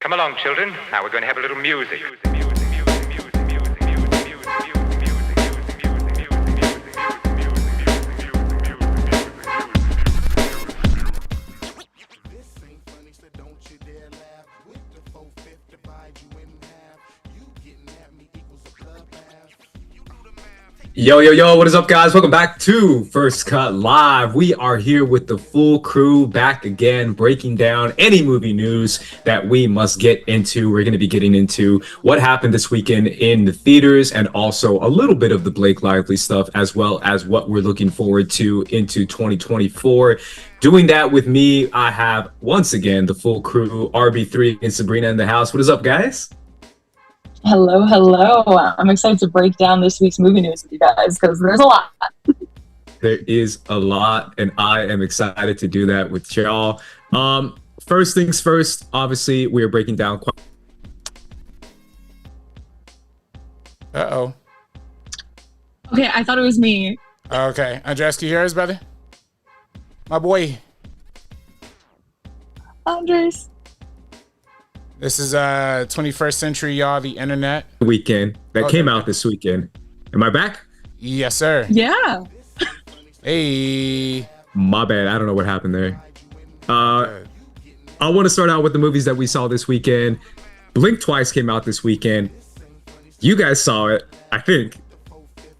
Come along, children. Now we're going to have a little music. Yo, what is up, guys? Welcome back to First Cut Live. We are here with the full crew back again, breaking down any movie news that we must get into. We're going to be getting into what happened this weekend in the theaters and also a little bit of the Blake Lively stuff, as well as what we're looking forward to into 2024. Doing that with me, I have once again the full crew, RB3 and Sabrina in the house. What is up, guys? Hello. I'm excited to break down this week's movie news with you guys because there's a lot. There is a lot, and I am excited to do that with y'all. First things first, obviously, we are breaking down. Uh-oh. Okay, I thought it was me. Okay. Andres, can you hear us, brother? My boy. Andres. This is 21st century, y'all, the internet. Weekend that came out this weekend. Am I back? Yes, sir. Yeah. Hey. My bad. I don't know what happened there. I want to start out with the movies that we saw this weekend. Blink Twice came out this weekend. You guys saw it, I think.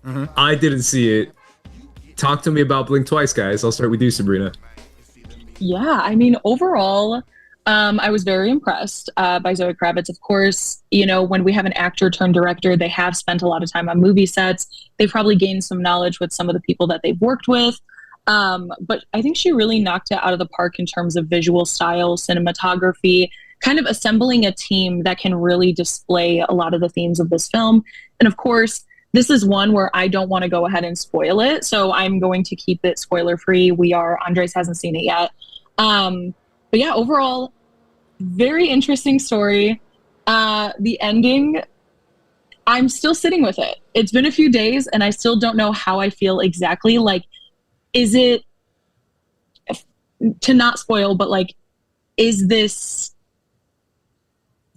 Mm-hmm. I didn't see it. Talk to me about Blink Twice, guys. I'll start with you, Sabrina. Yeah, I mean, overall, I was very impressed by Zoe Kravitz. Of course, you know, when we have an actor turned director, they have spent a lot of time on movie sets. They've probably gained some knowledge with some of the people that they've worked with. But I think she really knocked it out of the park in terms of visual style, cinematography, kind of assembling a team that can really display a lot of the themes of this film. And of course, this is one where I don't want to go ahead and spoil it. So I'm going to keep it spoiler free. Andres hasn't seen it yet. But yeah, overall, very interesting story. The ending, I'm still sitting with it. It's been a few days and I still don't know how I feel exactly. Like, is it, to not spoil, but like, is this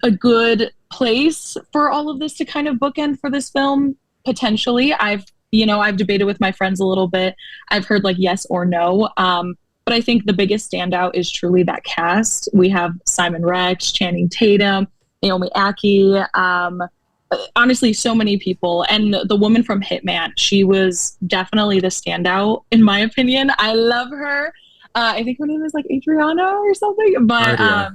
a good place for all of this to kind of bookend for this film? Potentially. I've debated with my friends a little bit. I've heard like yes or no. But I think the biggest standout is truly that cast. We have Simon Rex, Channing Tatum, Naomi Ackie, honestly, so many people. And the woman from Hitman, she was definitely the standout, in my opinion. I love her. I think her name is like Adriana or something. But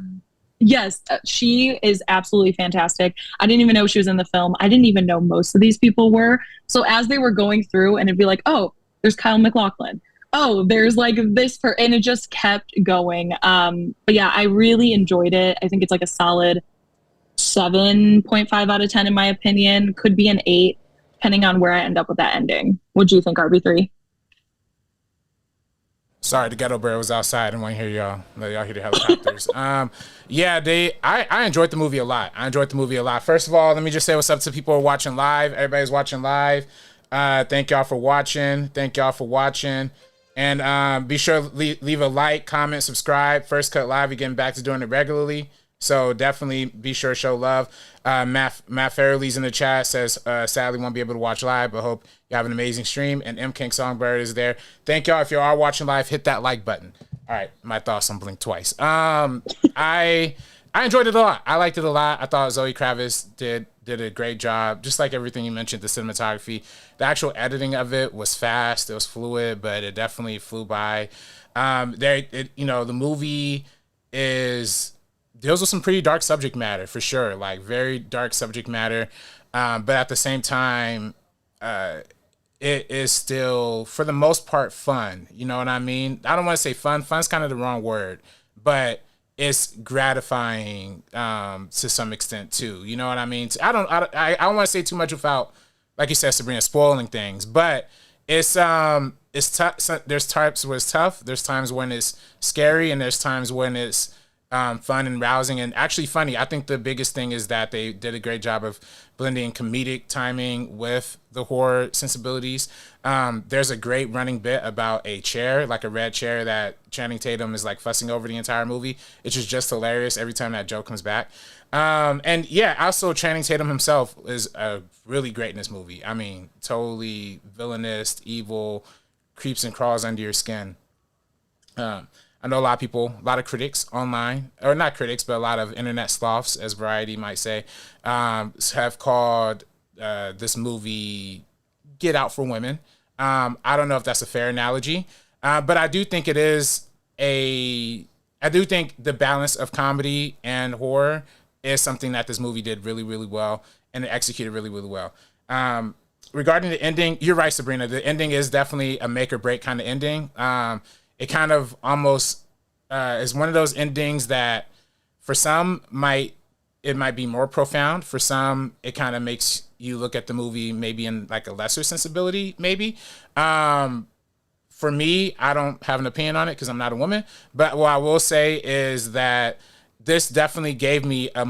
yes, she is absolutely fantastic. I didn't even know she was in the film. I didn't even know most of these people were. So as they were going through, and it'd be like, oh, there's Kyle MacLachlan. Oh, there's like this and it just kept going. But yeah, I really enjoyed it. I think it's like a solid 7.5 out of 10 in my opinion. Could be an 8, depending on where I end up with that ending. What do you think, RB3? Sorry, the ghetto bear was outside. I didn't want to hear y'all. Let y'all hear the helicopters. I enjoyed the movie a lot. First of all, let me just say what's up to people who are watching live. Everybody's watching live. Thank y'all for watching. And be sure to leave a like, comment, subscribe. First Cut Live, we're getting back to doing it regularly. So definitely be sure to show love. Matt Farrelly's in the chat, says sadly won't be able to watch live, but hope you have an amazing stream. And M. King Songbird is there. Thank y'all. If you are watching live, hit that like button. All right, my thoughts on Blink Twice. I enjoyed it a lot. I liked it a lot. I thought Zoe Kravitz did a great job. Just like everything you mentioned, the cinematography, the actual editing of it was fast. It was fluid, but it definitely flew by. The movie deals with some pretty dark subject matter for sure, like very dark subject matter. But at the same time, it is still, for the most part, fun. You know what I mean? I don't want to say fun. Fun's kind of the wrong word, but it's gratifying to some extent too. You know what I mean? I don't want to say too much without, like you said, Sabrina, spoiling things. But it's tough. There's times where it's tough. There's times when it's scary, and there's times when it's fun and rousing and actually funny. I think the biggest thing is that they did a great job of blending comedic timing with the horror sensibilities. There's a great running bit about a chair, like a red chair that Channing Tatum is like fussing over the entire movie. It's just hilarious every time that joke comes back. And yeah, also Channing Tatum himself is really great in this movie. I mean, totally villainous, evil, creeps and crawls under your skin. I know a lot of people, a lot of critics online, or not critics, but a lot of internet sloths, as Variety might say, have called this movie Get Out for Women. I don't know if that's a fair analogy, but I do think it is I do think the balance of comedy and horror is something that this movie did really, really well, and it executed really, really well. Regarding the ending, you're right, Sabrina. The ending is definitely a make or break kind of ending. It kind of almost is one of those endings that for some might be more profound. For some, it kind of makes you look at the movie maybe in like a lesser sensibility, maybe. For me, I don't have an opinion on it because I'm not a woman. But what I will say is that this definitely gave me a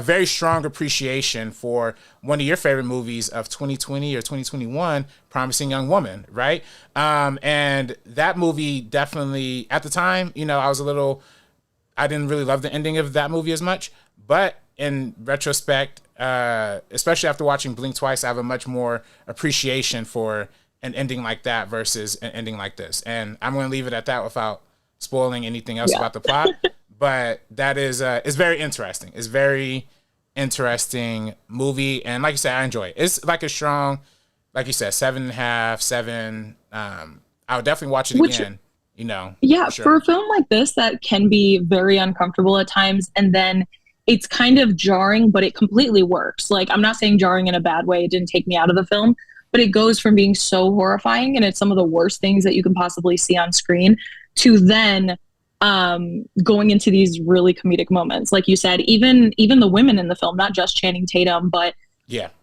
very strong appreciation for one of your favorite movies of 2020 or 2021, Promising Young Woman, right? And that movie definitely, at the time, I didn't really love the ending of that movie as much, but in retrospect, especially after watching Blink twice, I have a much more appreciation for an ending like that versus an ending like this. And I'm going to leave it at that without spoiling anything else about the plot. But that is it's very interesting. It's very interesting movie, and like you said, I enjoy it. It's like a strong, like you said, 7.5, 7. I would definitely watch it again. Yeah, sure. For a film like this that can be very uncomfortable at times, and then it's kind of jarring, but it completely works. Like, I'm not saying jarring in a bad way. It didn't take me out of the film, but it goes from being so horrifying, and it's some of the worst things that you can possibly see on screen, to then going into these really comedic moments. Like you said, even the women in the film, not just Channing Tatum, but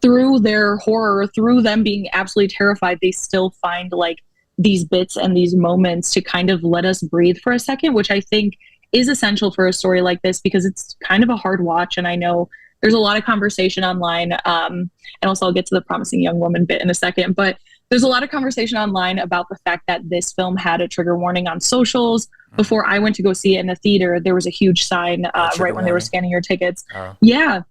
through their horror, through them being absolutely terrified, they still find like these bits and these moments to kind of let us breathe for a second, which I think is essential for a story like this, because it's kind of a hard watch. And I know there's a lot of conversation online, and also I'll get to the Promising Young Woman bit in a second, but there's a lot of conversation online about the fact that this film had a trigger warning on socials. Before I went to go see it in the theater, there was a huge sign right when they were scanning your tickets. Yeah.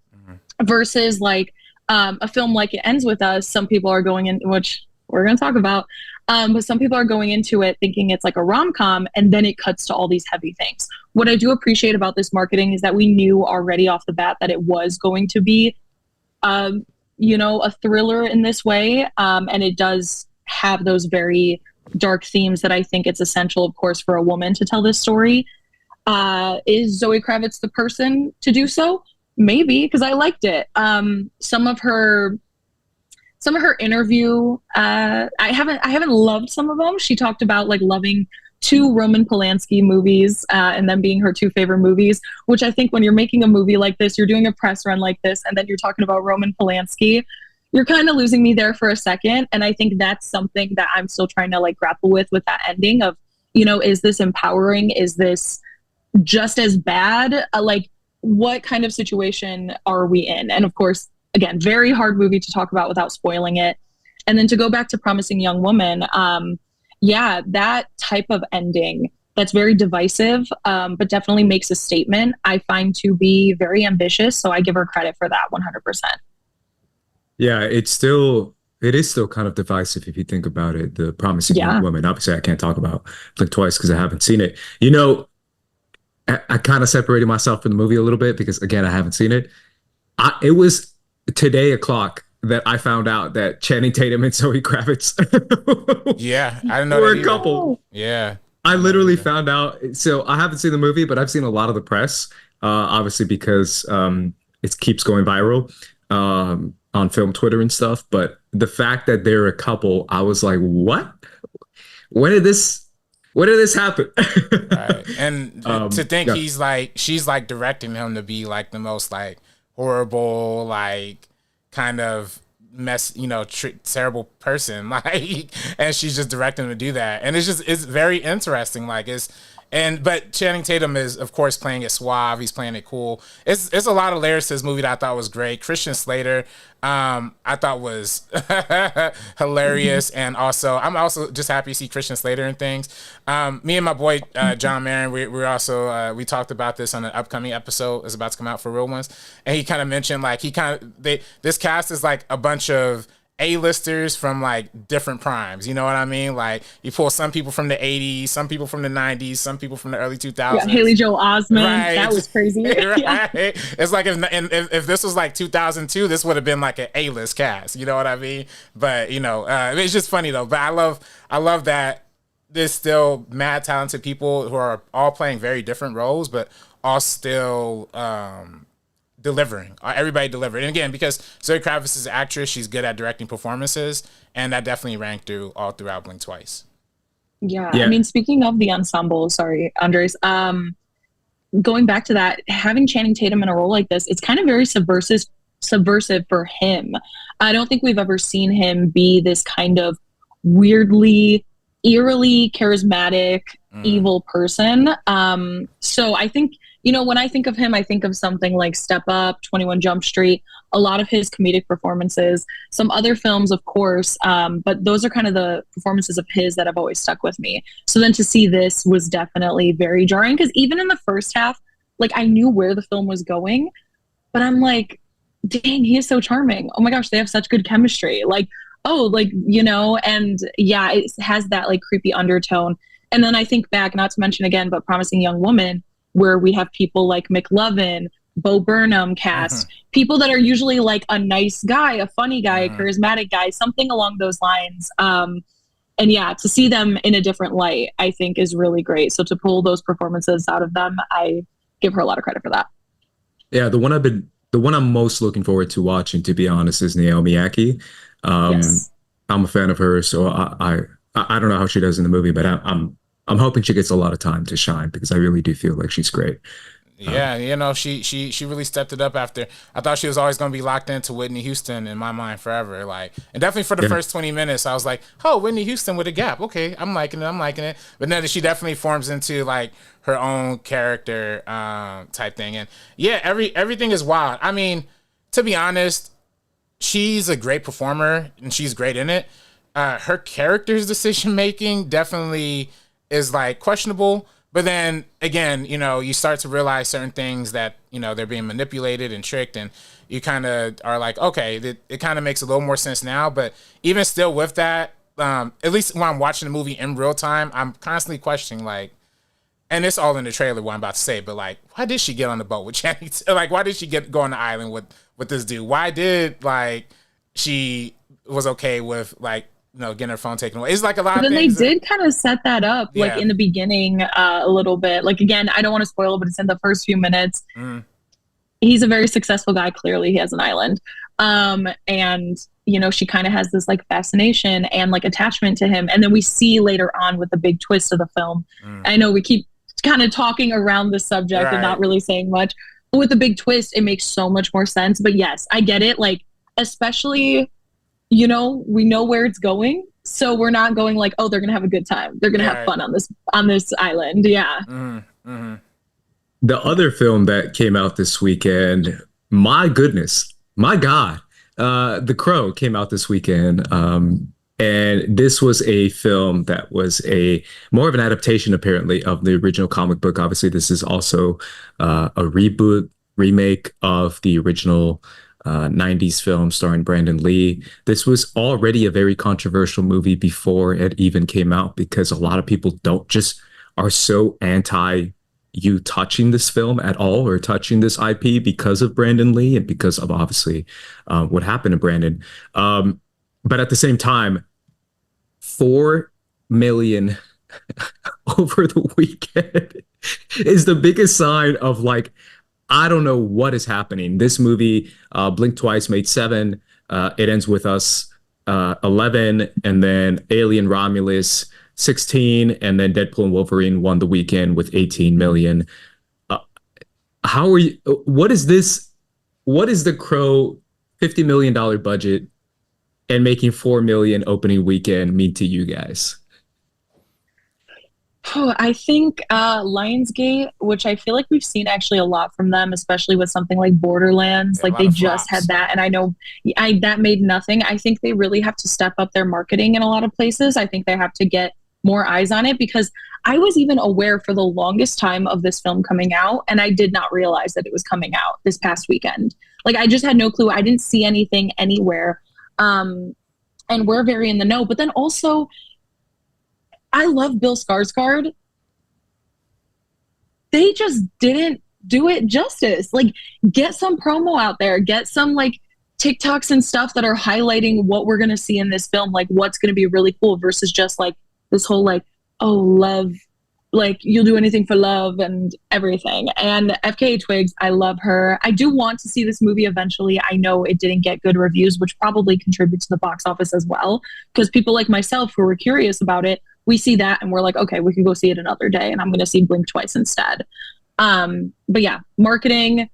Versus like a film like It Ends With Us, some people are going in, which we're going to talk about, but some people are going into it thinking it's like a rom-com, and then it cuts to all these heavy things. What I do appreciate about this marketing is that we knew already off the bat that it was going to be a thriller in this way, and it does have those very dark themes that I think it's essential, of course, for a woman to tell this story. Is Zoe Kravitz the person to do so? Maybe, because I liked it. Some of her interview, I haven't loved some of them. She talked about like loving 2 Roman Polanski movies, and them being her 2 favorite movies, which I think when you're making a movie like this, you're doing a press run like this, and then you're talking about Roman Polanski, you're kind of losing me there for a second. And I think that's something that I'm still trying to like grapple with that ending of, is this empowering? Is this just as bad? Like, what kind of situation are we in? And of course, again, very hard movie to talk about without spoiling it. And then to go back to Promising Young Woman, that type of ending that's very divisive, but definitely makes a statement, I find to be very ambitious. So I give her credit for that 100%. Yeah, it is still kind of divisive if you think about it. The Promising Young Woman. Obviously, I can't talk about Blink twice because I haven't seen it. I kind of separated myself from the movie a little bit because, again, I haven't seen it. It was today o'clock that I found out that Channing Tatum and Zoe Kravitz I didn't know were that a couple. Yeah. I literally found out. So I haven't seen the movie, but I've seen a lot of the press, obviously because it keeps going viral on film Twitter and stuff. But the fact that they're a couple, I was like, what? When did this happen? Right. And to think she's like directing him to be like the most like horrible, like kind of terrible person, like, and she's just directing him to do that. And it's very interesting. Like, But Channing Tatum is, of course, playing it suave. He's playing it cool. It's a lot of layers to this movie that I thought was great. Christian Slater, I thought was hilarious, and also I'm also just happy to see Christian Slater and things. Me and my boy John Marin, we're also we talked about this on an upcoming episode. It's about to come out for Real Ones, and he kind of mentioned like this cast is like a bunch of A-listers from like different primes, you know what I mean? Like you pull some people from the 80s, some people from the 90s, some people from the early 2000s. Yeah, Haley Joel Osment, right. That was crazy. Right. Yeah. It's like if this was like 2002, this would have been like an A-list cast, you know what I mean? But it's just funny though. But I love that there's still mad talented people who are all playing very different roles, but all still delivering. Everybody delivered. And again, because Zoe Kravitz is an actress, she's good at directing performances, and that definitely rang through all throughout Blink Twice. Yeah. I mean, speaking of the ensemble, sorry, Andres, going back to that, having Channing Tatum in a role like this, it's kind of very subversive for him. I don't think we've ever seen him be this kind of weirdly, eerily charismatic, evil person. So I think, when I think of him, I think of something like Step Up, 21 Jump Street, a lot of his comedic performances, some other films, of course, but those are kind of the performances of his that have always stuck with me. So then to see this was definitely very jarring, because even in the first half, like I knew where the film was going, but I'm like, dang, he is so charming. Oh my gosh, they have such good chemistry. Like, and yeah, it has that like creepy undertone. And then I think back, not to mention again, but Promising Young Woman, where we have people like McLovin, Bo Burnham cast, people that are usually like a nice guy, a funny guy, a charismatic guy, something along those lines. And yeah, to see them in a different light, I think is really great. So to pull those performances out of them, I give her a lot of credit for that. Yeah, the one I'm most looking forward to watching, to be honest, is Naomi Ackie. Yes. I'm a fan of hers, so I don't know how she does in the movie, but I'm hoping she gets a lot of time to shine, because I really do feel like she's great. Yeah, she really stepped it up after. I thought she was always going to be locked into Whitney Houston in my mind forever. Like, and definitely for the first 20 minutes, I was like, oh, Whitney Houston with a gap. Okay, I'm liking it. But then she definitely forms into like her own character type thing. And yeah, everything is wild. I mean, to be honest, she's a great performer and she's great in it. Her character's decision making definitely is like questionable, but then again, you start to realize certain things that they're being manipulated and tricked, and you kind of are like, okay, it kind of makes a little more sense now. But even still with that, at least when I'm watching the movie in real time, I'm constantly questioning, like, and it's all in the trailer what I'm about to say, but like, why did she get on the boat with Channing? Like, why did she go on the island with this dude? Why did like she was okay with like getting her phone taken away? It's like a lot of things. Then they did kind of set that up, like in the beginning, a little bit. Like again, I don't want to spoil it, but it's in the first few minutes. He's a very successful guy. Clearly, he has an island, and she kind of has this like fascination and like attachment to him. And then we see later on with the big twist of the film. I know we keep kind of talking around the subject and not really saying much, but with the big twist, it makes so much more sense. But yes, I get it. Like, especially, we know where it's going, so we're not going like, oh, they're gonna have a good time. They're gonna have fun on this island. Yeah. The other film that came out this weekend, my goodness, my God, The Crow came out this weekend. And this was a film that was more of an adaptation, apparently, of the original comic book. Obviously, this is also a remake of the original 90s film starring Brandon Lee. This was already a very controversial movie before it even came out, because a lot of people are so anti you touching this film at all, or touching this IP, because of Brandon Lee and because of obviously what happened to Brandon. But at the same time, 4 million over the weekend is the biggest sign of like, I don't know what is happening. This movie, Blink Twice, made 7. It Ends With Us, 11, and then Alien Romulus, 16, and then Deadpool and Wolverine won the weekend with 18 million. How are you? What is this? What is The Crow $50 million budget and making 4 million opening weekend mean to you guys? I think Lionsgate, which I feel like we've seen actually a lot from them, especially with something like Borderlands. Yeah, a Like lot they of just had flops. that, and I know that made nothing. I think they really have to step up their marketing in a lot of places. I think they have to get more eyes on it because I was even aware for the longest time of this film coming out, and I did not realize that it was coming out this past weekend. Like I just had no clue. I didn't see anything anywhere. And we're very in the know. But then also, I love Bill Skarsgård. They just didn't do it justice. Like, get some promo out there, get some like TikToks and stuff that are highlighting what we're gonna see in this film, like what's gonna be really cool versus just like this whole like, oh, love, like you'll do anything for love and everything. And FKA Twigs, I love her. I do want to see this movie eventually. I know it didn't get good reviews, which probably contributes to the box office as well, because people like myself who were curious about it, we see that and we're like, okay, we can go see it another day, and I'm going to see Blink twice instead. But yeah, marketing,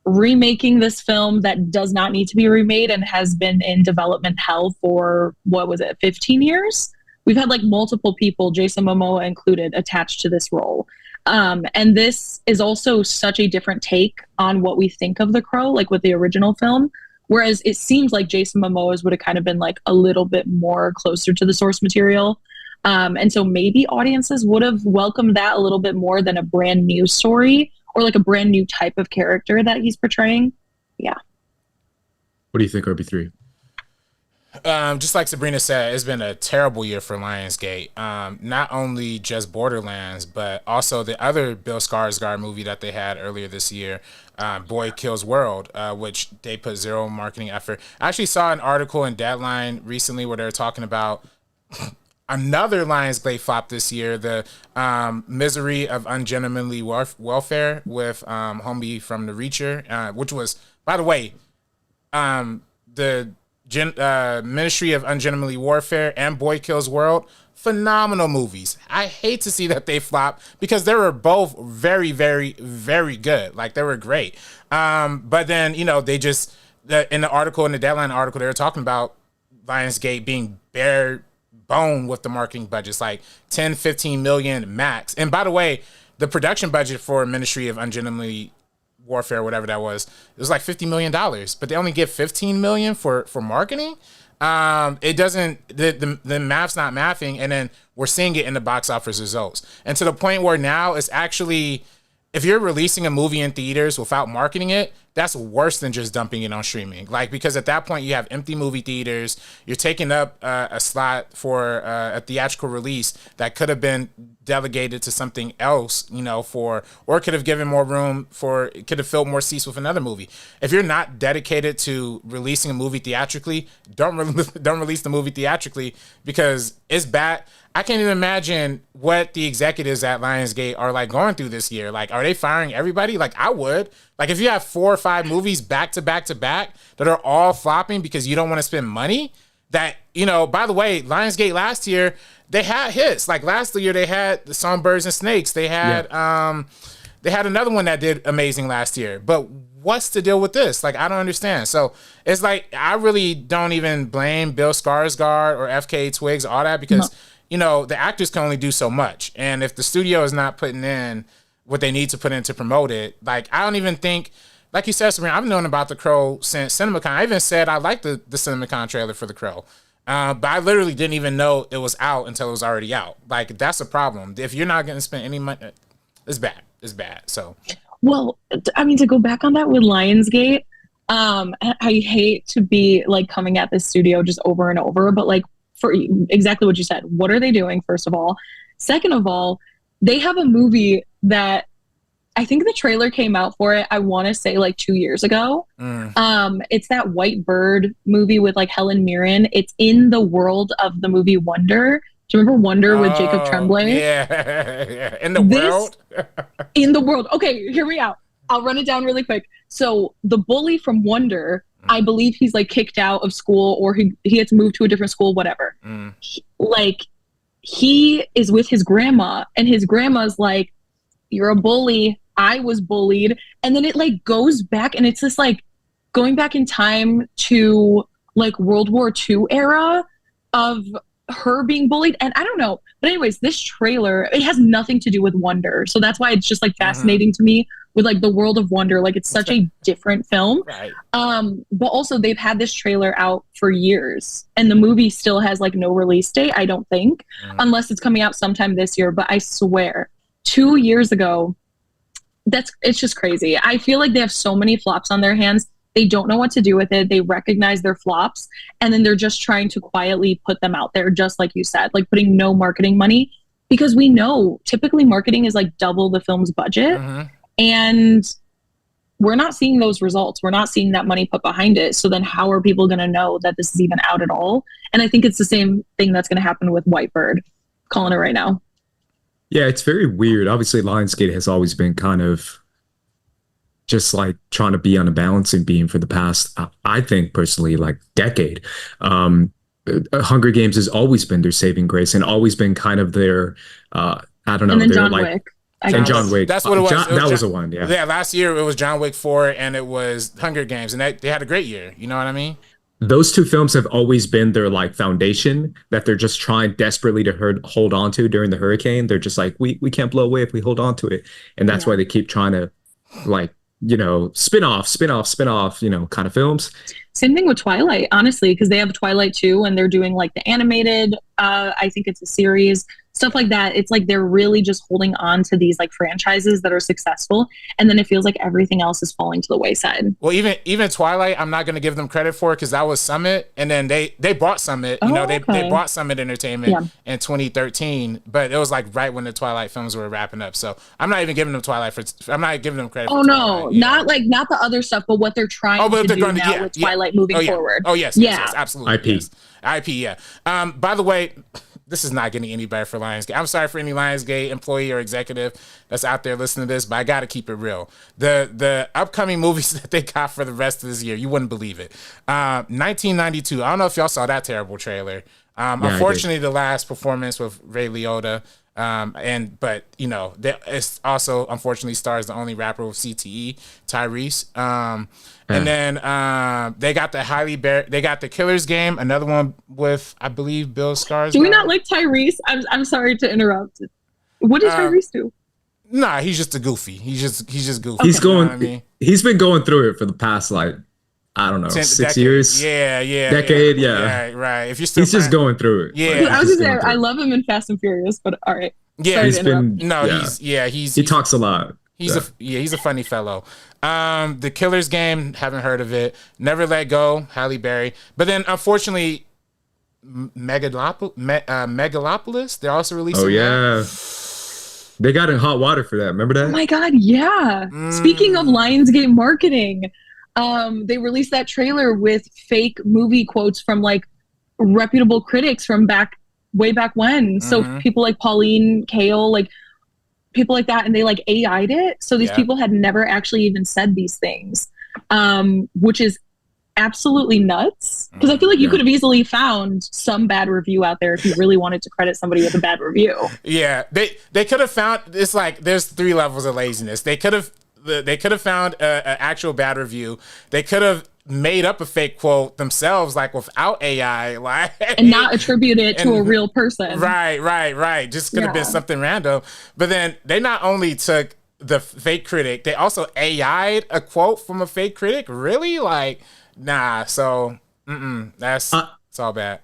remaking this film that does not need to be remade and has been in development hell for, what was it, 15 years? We've had like multiple people, Jason Momoa included, attached to this role. And this is also such a different take on what we think of The Crow, like with the original film. Whereas it seems like Jason Momoa's would have kind of been like a little bit more closer to the source material. And so maybe audiences would have welcomed that a little bit more than a brand new story or like a brand new type of character that he's portraying. Yeah. What do you think, RB3? Just like Sabrina said, it's been a terrible year for Lionsgate. Not only just Borderlands, but also the other Bill Skarsgård movie that they had earlier this year, Boy Kills World, which they put zero marketing effort. I actually saw an article in Deadline recently where they were talking about another Lionsgate flop this year, the Misery of Ungentlemanly Welfare with homie from The Reacher, which was, by the way, the Ministry of Ungentlemanly Warfare and Boy Kills World, phenomenal movies. I hate to see that they flop because they were both very, very, very good. Like, they were great. But then, you know, they just, in the article, in the Deadline article, they were talking about Lionsgate being bare bone with the marketing budgets, like 10, 15 million max. And by the way, the production budget for Ministry of Ungentlemanly Warfare, whatever that was, it was like $50 million, but they only get 15 million for marketing. It doesn't, the math's not mathing. And then we're seeing it in the box office results. And to the point where now it's actually, if you're releasing a movie in theaters without marketing it, that's worse than just dumping it on streaming. Like, because at that point you have empty movie theaters, you're taking up a slot for a theatrical release that could have been delegated to something else, you know, or could have given more room for, it could have filled more seats with another movie. If you're not dedicated to releasing a movie theatrically, don't release the movie theatrically, because it's bad. I can't even imagine what the executives at Lionsgate are like going through this year. Like, are they firing everybody? Like, I would. Like, if you have 4 or 5 movies back to back to back that are all flopping because you don't want to spend money, that, you know, by the way, Lionsgate last year, they had hits. Like, last year they had the song Birds and Snakes. They had they had another one that did amazing last year. But what's the deal with this? Like, I don't understand. So it's like, I really don't even blame Bill Skarsgård or FKA Twigs, all that, because you know, the actors can only do so much. And if the studio is not putting in what they need to put in to promote it, like, I don't even think, like you said, Sabrina, I've known about The Crow since CinemaCon. I even said I liked the CinemaCon trailer for The Crow. But I literally didn't even know it was out until it was already out. Like, that's a problem. If you're not going to spend any money, it's bad. It's bad. So, well, I mean, to go back on that with Lionsgate, I hate to be like coming at this studio just over and over, but like, for exactly what you said, what are they doing, first of all? Second of all, they have a movie that I think the trailer came out for it, I want to say like 2 years ago. It's that White Bird movie with like Helen Mirren. It's in the world of the movie Wonder. Do you remember Wonder with Jacob Tremblay? Yeah. In the world? In the world. Okay, hear me out. I'll run it down really quick. So the bully from Wonder, I believe he's like kicked out of school, or he had to move to a different school, whatever. He is with his grandma, and his grandma's like, you're a bully. I was bullied. And then it like goes back, and it's this like going back in time to like World War II era of her being bullied, and I don't know, but anyways, this trailer, it has nothing to do with Wonder, so that's why it's just like fascinating to me with like the world of Wonder. Like, it's such a different film, Right. but also they've had this trailer out for years, and the movie still has like no release date, I don't think, unless it's coming out sometime this year. But I swear 2 years ago, it's just crazy. I feel like they have so many flops on their hands. They don't know what to do with it. They recognize their flops, and then they're just trying to quietly put them out there, just like you said, like putting no marketing money, because we know typically marketing is like double the film's budget, and we're not seeing those results. We're not seeing that money put behind it. So then how are people going to know that this is even out at all? And I think it's the same thing that's going to happen with Whitebird. Calling it right now. Yeah, it's very weird. Obviously, Lionsgate has always been kind of just like trying to be on a balancing beam for the past, I think personally, like decade. Hunger Games has always been their saving grace and always been kind of their, I don't know. And then they're John like, Wick. And John Wick. That's what it was. That was the one, yeah. Yeah, last year it was John Wick 4 and it was Hunger Games, and they had a great year. You know what I mean? Those two films have always been their like foundation that they're just trying desperately to hold on to during the hurricane. They're just like, we can't blow away if we hold on to it. And that's why they keep trying to like, you know, spin off, you know, kind of films. Same thing with Twilight, honestly, because they have Twilight 2 and they're doing like the animated, I think it's a series, stuff like that. It's like they're really just holding on to these like franchises that are successful, and then it feels like everything else is falling to the wayside. Well, even Twilight, I'm not going to give them credit for, because that was Summit, and then they bought Summit. You know, they bought Summit Entertainment in 2013, but it was like right when the Twilight films were wrapping up. So I'm not even giving them I'm not giving them credit. Oh for no, not the other stuff, but what they're trying to do now with Twilight moving forward. Oh yes, yes, absolutely. IP. Yes. IP, yeah. By the way, this is not getting any better for Lionsgate. I'm sorry for any Lionsgate employee or executive that's out there listening to this, but I got to keep it real. The upcoming movies that they got for the rest of this year, you wouldn't believe it. 1992. I don't know if y'all saw that terrible trailer. Unfortunately, the last performance with Ray Liotta. But you know, it's also unfortunately stars the only rapper with CTE, Tyrese. And then they got they got the Killer's Game, another one with, I believe, Bill Skarsgård. Do we not like Tyrese? I'm sorry to interrupt. What did Tyrese do? Nah, he's just a goofy. He's just goofy. He's going. You know what I mean? He's been going through it for the past like, I don't know, 6 years. Yeah. Decade. Yeah. Right. If you're still he's just going through it. Yeah. I was just there. I love him in Fast and Furious, but all right. Yeah, he's been. He talks a lot. He's a funny fellow. The Killer's Game, haven't heard of it. Never Let Go, Halle Berry. But then unfortunately, Megalopolis, they're also releasing. Oh yeah. They got in hot water for that. Remember that? Oh my God, yeah. Speaking of Lionsgate marketing, they released that trailer with fake movie quotes from like reputable critics from way back when. So people like Pauline Kael, like people like that, and they like AI'd it. So these people had never actually even said these things, which is absolutely nuts. Because I feel like you could have easily found some bad review out there if you really wanted to credit somebody with a bad review. Yeah, they could have found, it's like there's 3 levels of laziness. They could have found an actual bad review. They could have made up a fake quote themselves, like without AI, like, and not attribute it to a real person. Right. Just could have been something random. But then they not only took the fake critic, they also AI'd a quote from a fake critic. Really? Like, nah. So, it's all bad.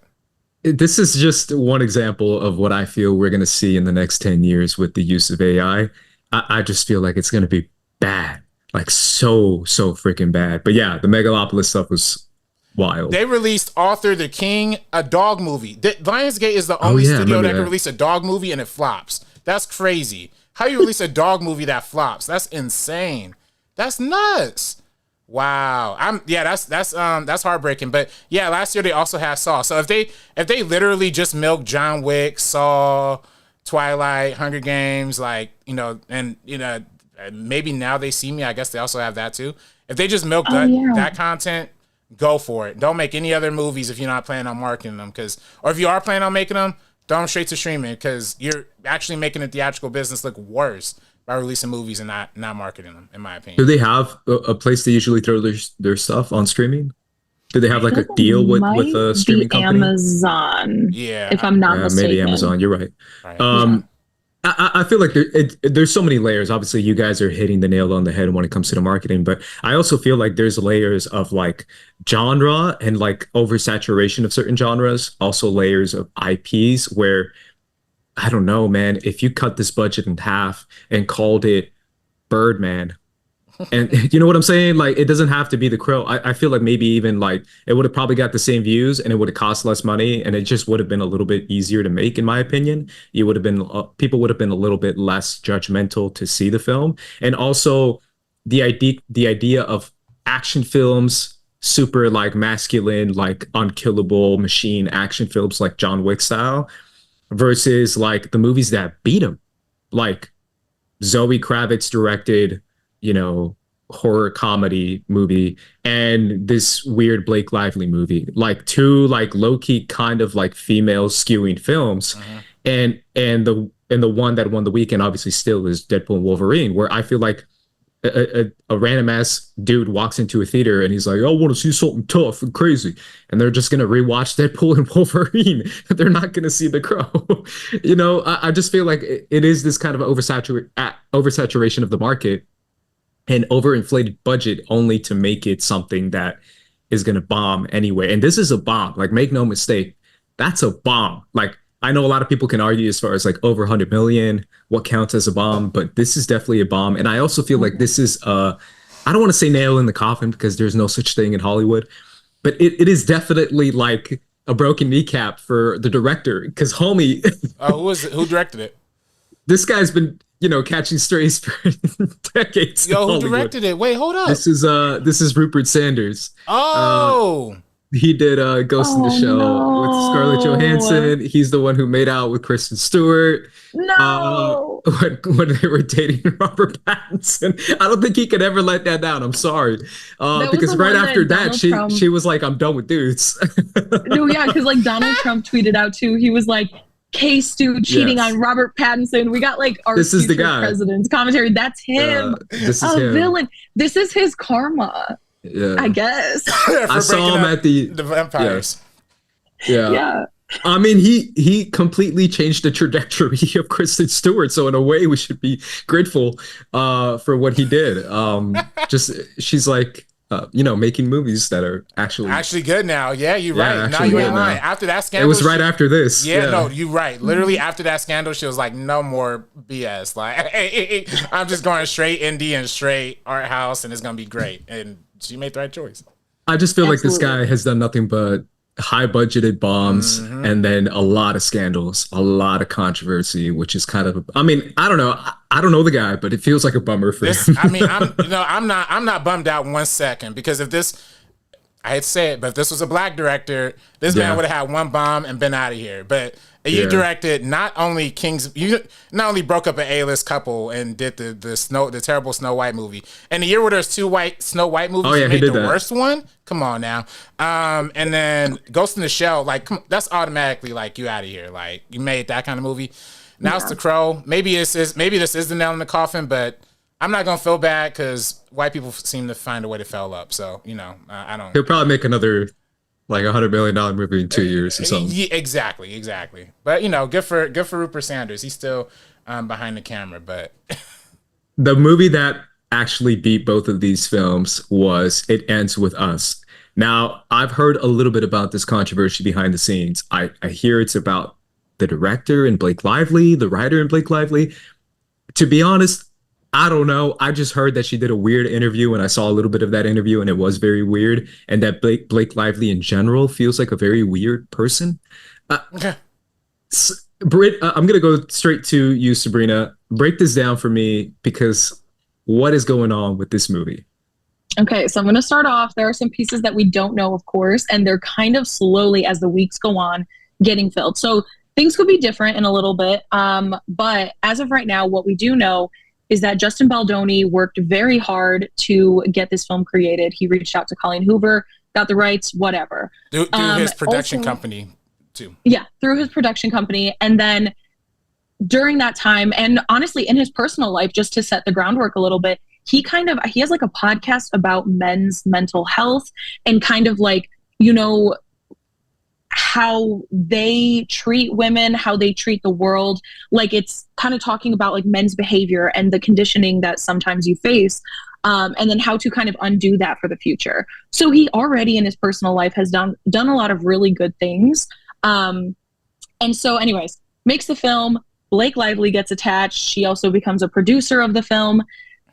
This is just one example of what I feel we're going to see in the next 10 years with the use of AI. I just feel like it's going to be bad. Like so freaking bad. But yeah, the Megalopolis stuff was wild. They released Arthur the King, a dog movie. Lionsgate is the only studio that can release a dog movie and it flops. That's crazy. How you release a dog movie that flops? That's insane. That's nuts. Wow. That's heartbreaking. But yeah, last year they also had Saw. So if they literally just milked John Wick, Saw, Twilight, Hunger Games, like, you know, and you know, maybe Now They See Me, I guess they also have that too. If they just milk that content, go for it. Don't make any other movies if you're not planning on marketing them, or if you are planning on making them, throw them straight to streaming, because you're actually making the theatrical business look worse by releasing movies and not marketing them, in my opinion. Do they have a place they usually throw their stuff on streaming? Do they have like a deal with a streaming company? Amazon, Yeah, if I'm not mistaken. Maybe Amazon. You're right. right. I feel like there's so many layers. Obviously, you guys are hitting the nail on the head when it comes to the marketing, but I also feel like there's layers of like genre and like oversaturation of certain genres. Also, layers of IPs where I don't know, man. If you cut this budget in half and called it Birdman, and you know what I'm saying? Like, it doesn't have to be The Crow. I feel like maybe even like it would have probably got the same views and it would have cost less money and it just would have been a little bit easier to make, in my opinion. You would have been people would have been a little bit less judgmental to see the film, and also the idea of action films, super like masculine, like unkillable machine action films like John Wick style, versus like the movies that beat him, like Zoe Kravitz directed, horror comedy movie and this weird Blake Lively movie, like two like low-key kind of like female skewing films. And the one that won the weekend obviously still is Deadpool and Wolverine, where I feel like a random ass dude walks into a theater and he's like, I want to see something tough and crazy, and they're just gonna rewatch Deadpool and Wolverine. They're not gonna see The Crow. I just feel like it is this kind of oversaturation of the market and overinflated budget only to make it something that is going to bomb anyway. And this is a bomb. Like, make no mistake, that's a bomb. Like, I know a lot of people can argue as far as like over 100 million, what counts as a bomb, but this is definitely a bomb. And I also feel like this is, I don't want to say nail in the coffin because there's no such thing in Hollywood, but it is definitely like a broken kneecap for the director, because homie. Who directed it? This guy's been, catching strays for decades. Yo, who directed it? Wait, hold up. This is Rupert Sanders. Oh. He did Ghost in the Shell with Scarlett Johansson. He's the one who made out with Kristen Stewart. No. When they were dating Robert Pattinson. I don't think he could ever let that down. I'm sorry. Because right after that, she was like, I'm done with dudes. No, yeah, because like Donald Trump tweeted out too. He was like, K-Stu cheating on Robert Pattinson. We got like our this is the guy. President's commentary. That's him. This is him. Villain. This is his karma. Yeah. I guess. I saw him at the vampires. Yeah. I mean, he completely changed the trajectory of Kristen Stewart. So in a way, we should be grateful for what he did. She's like, making movies that are actually good now. Yeah, you're right. No, you ain't lying. After that scandal, it was right after this. Yeah, no, you're right. Literally after that scandal, she was like, no more BS. Like, I'm just going straight indie and straight art house, and it's gonna be great. And she made the right choice. I just feel like this guy has done nothing but high budgeted bombs and then a lot of scandals, a lot of controversy, which is kind of, I mean, I don't know. I don't know the guy, but it feels like a bummer for him. I mean, I'm not bummed out 1 second, because if this, I hate to say it, but if this was a black director, this man would have had one bomb and been out of here. But you directed not only you not only broke up an A-list couple and did the terrible Snow White movie, and the year where there's two Snow White movies, you made the worst one. Come on now, and then Ghost in the Shell, like that's automatically like you out of here. Like you made that kind of movie. Now it's The Crow. Maybe this is the nail in the coffin, but I'm not gonna feel bad because white people seem to find a way to fail up. So I don't. He'll probably make another like $100 million movie in 2 years or something. Yeah, exactly. But good for Rupert Sanders. He's still behind the camera. But the movie that actually beat both of these films was It Ends With Us. Now, I've heard a little bit about this controversy behind the scenes. I hear it's about the director and Blake Lively, the writer and Blake Lively. To be honest, I don't know. I just heard that she did a weird interview, and I saw a little bit of that interview, and it was very weird. And that Blake Lively in general feels like a very weird person. Britt, I'm going to go straight to you, Sabrina. Break this down for me, because what is going on with this movie? Okay, so I'm going to start off. There are some pieces that we don't know, of course, and they're kind of slowly, as the weeks go on, getting filled. So things could be different in a little bit. But as of right now, what we do know is that Justin Baldoni worked very hard to get this film created. He reached out to Colleen Hoover, got the rights, whatever. Through his production company, too. Yeah, through his production company. And then during that time, and honestly, in his personal life, just to set the groundwork a little bit, he has like a podcast about men's mental health and kind of like you know, how they treat women, how they treat the world. Like, it's kind of talking about like men's behavior and the conditioning that sometimes you face, and then how to kind of undo that for the future. So he already in his personal life has done a lot of really good things. And so anyways, makes the film. Blake Lively gets attached. She also becomes a producer of the film.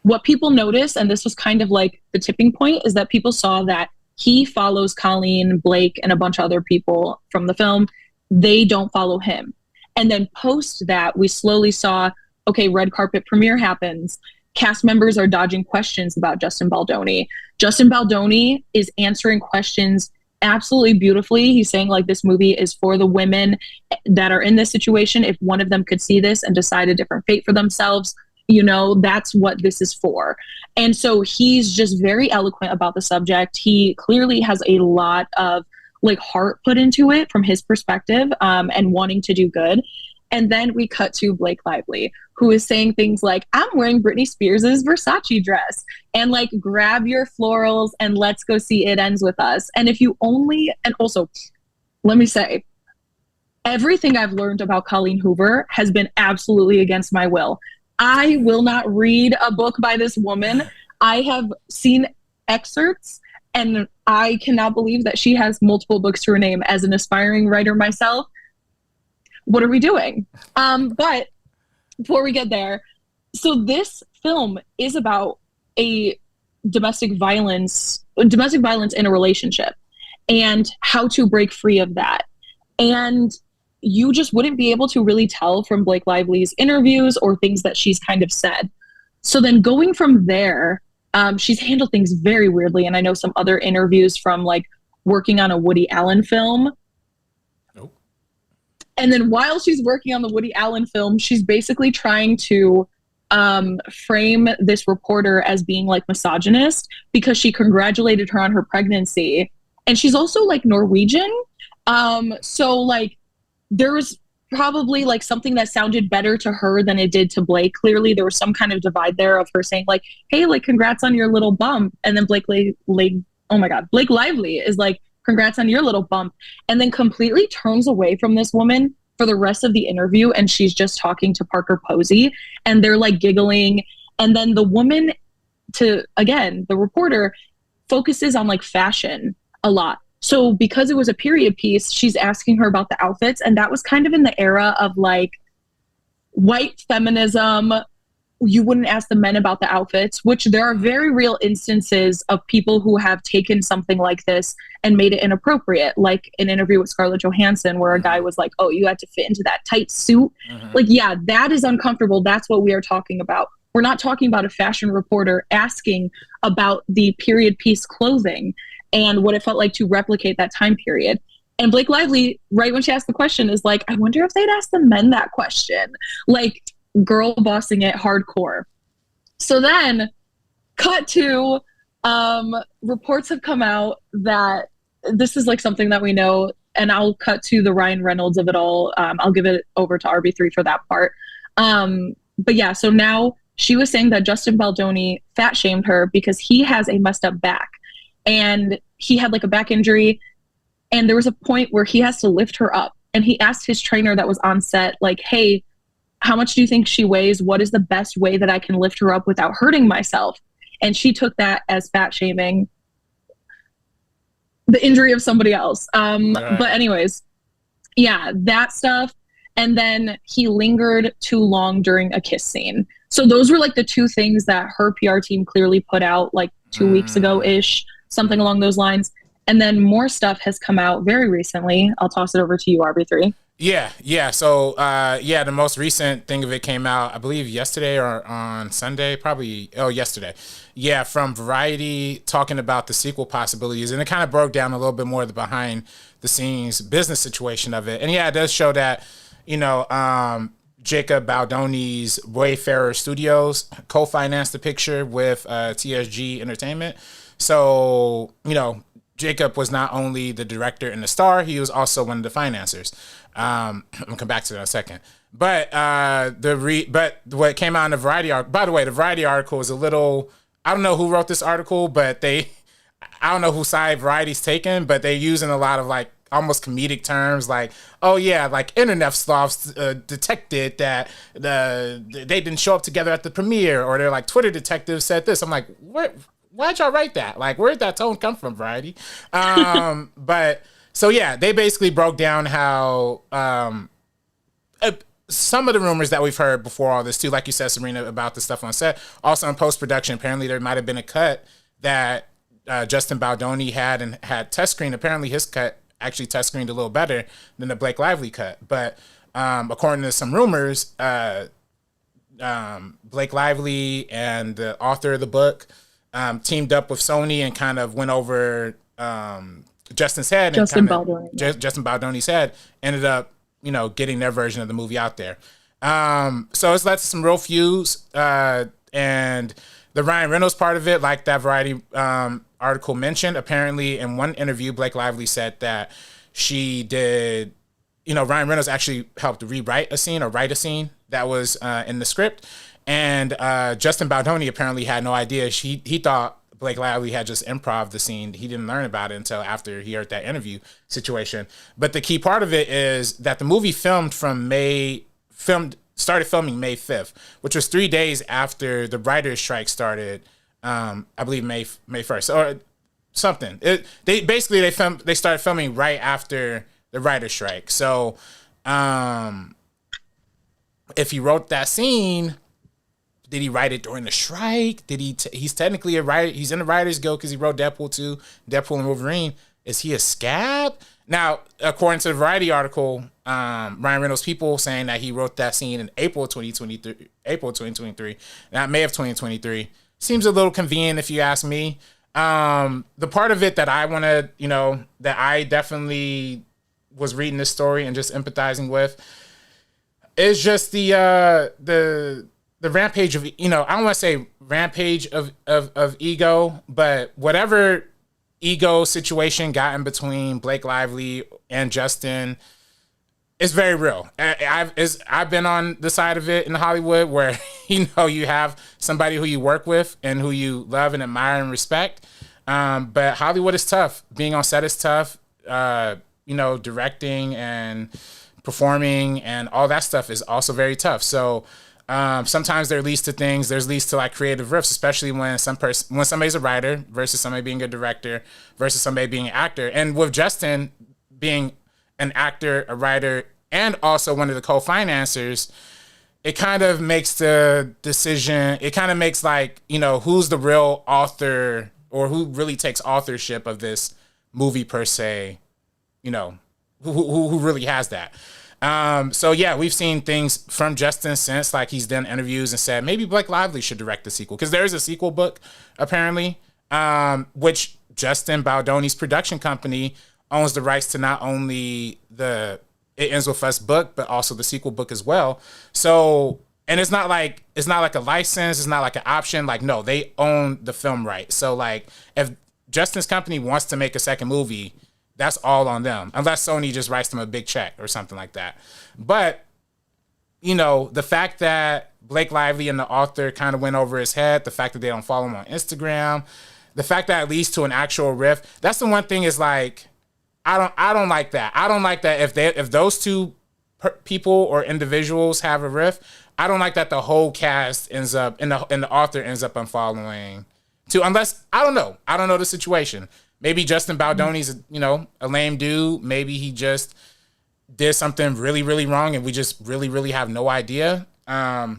What people notice, and this was kind of like the tipping point, is that people saw that he follows Colleen, Blake, and a bunch of other people from the film. They don't follow him. And then post that, we slowly saw, okay, red carpet premiere happens. Cast members are dodging questions about Justin Baldoni. Justin Baldoni is answering questions absolutely beautifully. He's saying like this movie is for the women that are in this situation. If one of them could see this and decide a different fate for themselves, you know, that's what this is for. And so he's just very eloquent about the subject. He clearly has a lot of like heart put into it from his perspective, and wanting to do good. And then we cut to Blake Lively, who is saying things like, I'm wearing Britney Spears's Versace dress, and like, grab your florals and let's go see It Ends With Us. And if you only, and also, let me say, everything I've learned about Colleen Hoover has been absolutely against my will. I will not read a book by this woman. I have seen excerpts, and I cannot believe that she has multiple books to her name. As an aspiring writer myself, what are we doing? But before we get there, so this film is about a domestic violence in a relationship and how to break free of that. And you just wouldn't be able to really tell from Blake Lively's interviews or things that she's kind of said. So then going from there, she's handled things very weirdly. And I know some other interviews from like working on a Woody Allen film. Nope. And then while she's working on the Woody Allen film, she's basically trying to frame this reporter as being like misogynist because she congratulated her on her pregnancy. And she's also like Norwegian. So like, there was probably like something that sounded better to her than it did to Blake. Clearly there was some kind of divide there of her saying like, hey, like, congrats on your little bump. And then Blake Lively is like, congrats on your little bump. And then completely turns away from this woman for the rest of the interview. And she's just talking to Parker Posey, and they're like giggling. And then the woman the reporter focuses on like fashion a lot. So because it was a period piece, she's asking her about the outfits. And that was kind of in the era of like white feminism. You wouldn't ask the men about the outfits, which there are very real instances of people who have taken something like this and made it inappropriate. Like an interview with Scarlett Johansson where a guy was like, oh, you had to fit into that tight suit. Like, yeah, that is uncomfortable. That's what we are talking about. We're not talking about a fashion reporter asking about the period piece clothing and what it felt like to replicate that time period. And Blake Lively, right when she asked the question, is like, I wonder if they'd ask the men that question. Like, girl bossing it hardcore. So then, cut to, reports have come out that this is like something that we know, and I'll cut to the Ryan Reynolds of it all. I'll give it over to RB3 for that part. But yeah, so now she was saying that Justin Baldoni fat shamed her because he has a messed up back. And he had like a back injury, and there was a point where he has to lift her up, and he asked his trainer that was on set, like, hey, how much do you think she weighs? What is the best way that I can lift her up without hurting myself? And she took that as fat shaming the injury of somebody else. But anyways, yeah, that stuff. And then he lingered too long during a kiss scene. So those were like the two things that her PR team clearly put out like 2 weeks ago-ish, something along those lines. And then more stuff has come out very recently. I'll toss it over to you, RB3. Yeah. So, the most recent thing of it came out, I believe, yesterday or on Sunday, yesterday. Yeah, from Variety, talking about the sequel possibilities. And it kind of broke down a little bit more of the behind the scenes business situation of it. And yeah, it does show that, Jacob Baldoni's Wayfarer Studios co-financed the picture with TSG Entertainment. So, Jacob was not only the director and the star, he was also one of the financiers. I'm gonna come back to that in a second. But what came out in the Variety article, by the way, the Variety article is a little, I don't know who wrote this article, but I don't know whose side Variety's taken, but they're using a lot of like almost comedic terms like, oh yeah, like internet sloths detected that they didn't show up together at the premiere, or they're like Twitter detectives said this. I'm like, what? Why'd y'all write that? Like, where'd that tone come from, Variety? But so yeah, they basically broke down how some of the rumors that we've heard before all this too, like you said, Sabrina, about the stuff on set. Also in post-production, apparently there might have been a cut that Justin Baldoni had test screened. Apparently his cut actually test screened a little better than the Blake Lively cut. But according to some rumors, Blake Lively and the author of the book teamed up with Sony and kind of went over Justin's head. Justin Baldoni. Justin Baldoni's head, ended up, getting their version of the movie out there. So it's led to some real feuds. And the Ryan Reynolds part of it, like that Variety article mentioned, apparently in one interview, Blake Lively said that she did, Ryan Reynolds actually helped rewrite a scene or write a scene that was in the script. And Justin Baldoni apparently had no idea. He thought Blake Lively had just improv the scene. He didn't learn about it until after he heard that interview situation. But the key part of it is that the movie started filming May 5th, which was 3 days after the writer's strike started. I believe May 1st or something. They started filming right after the writer's strike. So if he wrote that scene, did he write it during the strike? Did he? He's technically a writer. He's in the Writers Guild because he wrote Deadpool 2, Deadpool and Wolverine. Is he a scab? Now, according to the Variety article, Ryan Reynolds' people saying that he wrote that scene in April 2023, not May of 2023. Seems a little convenient if you ask me. The part of it that I want to, that I definitely was reading this story and just empathizing with is just the rampage of, I don't want to say rampage of ego, but whatever ego situation got in between Blake Lively and Justin is very real. I've been on the side of it in Hollywood where, you have somebody who you work with and who you love and admire and respect. But Hollywood is tough. Being on set is tough. Directing and performing and all that stuff is also very tough. So sometimes there leads to things. There's leads to like creative rifts, especially when somebody's a writer versus somebody being a director versus somebody being an actor. And with Justin being an actor, a writer, and also one of the co-financers, it kind of makes the decision. It kind of makes like, who's the real author or who really takes authorship of this movie per se. Who really has that. So yeah, we've seen things from Justin since, like he's done interviews and said maybe Blake Lively should direct the sequel because there is a sequel book apparently, which Justin Baldoni's production company owns the rights to not only the It Ends With Us book but also the sequel book as well. So, and it's not like a license, it's not like an option. Like no, they own the film rights. So like if Justin's company wants to make a second movie, that's all on them, unless Sony just writes them a big check or something like that. But, the fact that Blake Lively and the author kind of went over his head, the fact that they don't follow him on Instagram, the fact that it leads to an actual rift, that's the one thing is like, I don't like that. I don't like that if those two people or individuals have a rift, I don't like that the whole cast ends up, and the author ends up unfollowing too, unless, I don't know the situation. Maybe Justin Baldoni's, a lame dude. Maybe he just did something really, really wrong and we just really, really have no idea. I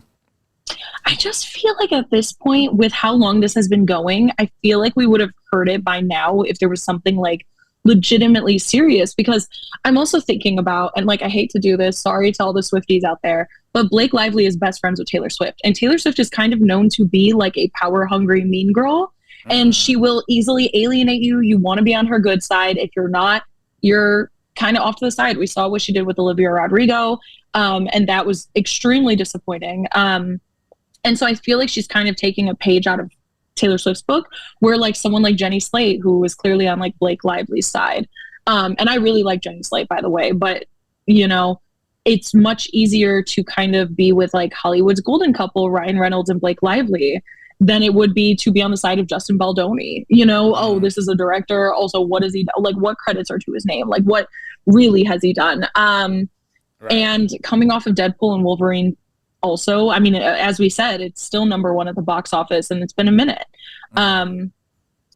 just feel like at this point, with how long this has been going, I feel like we would have heard it by now if there was something like legitimately serious, because I'm also thinking about, and like, I hate to do this, sorry to all the Swifties out there, but Blake Lively is best friends with Taylor Swift. And Taylor Swift is kind of known to be like a power-hungry mean girl. And she will easily alienate you. You want to be on her good side. If you're not, you're kind of off to the side. We saw what she did with Olivia Rodrigo, and that was extremely disappointing. And so I feel like she's kind of taking a page out of Taylor Swift's book, where like someone like Jenny Slate, who was clearly on like Blake Lively's side. And I really like Jenny Slate, by the way, but it's much easier to kind of be with like Hollywood's golden couple, Ryan Reynolds and Blake Lively, than it would be to be on the side of Justin Baldoni. Oh, this is a director. Also, what is he like? What credits are to his name? Like, what really has he done? Right. And coming off of Deadpool and Wolverine, also, I mean, as we said, it's still number one at the box office, and it's been a minute.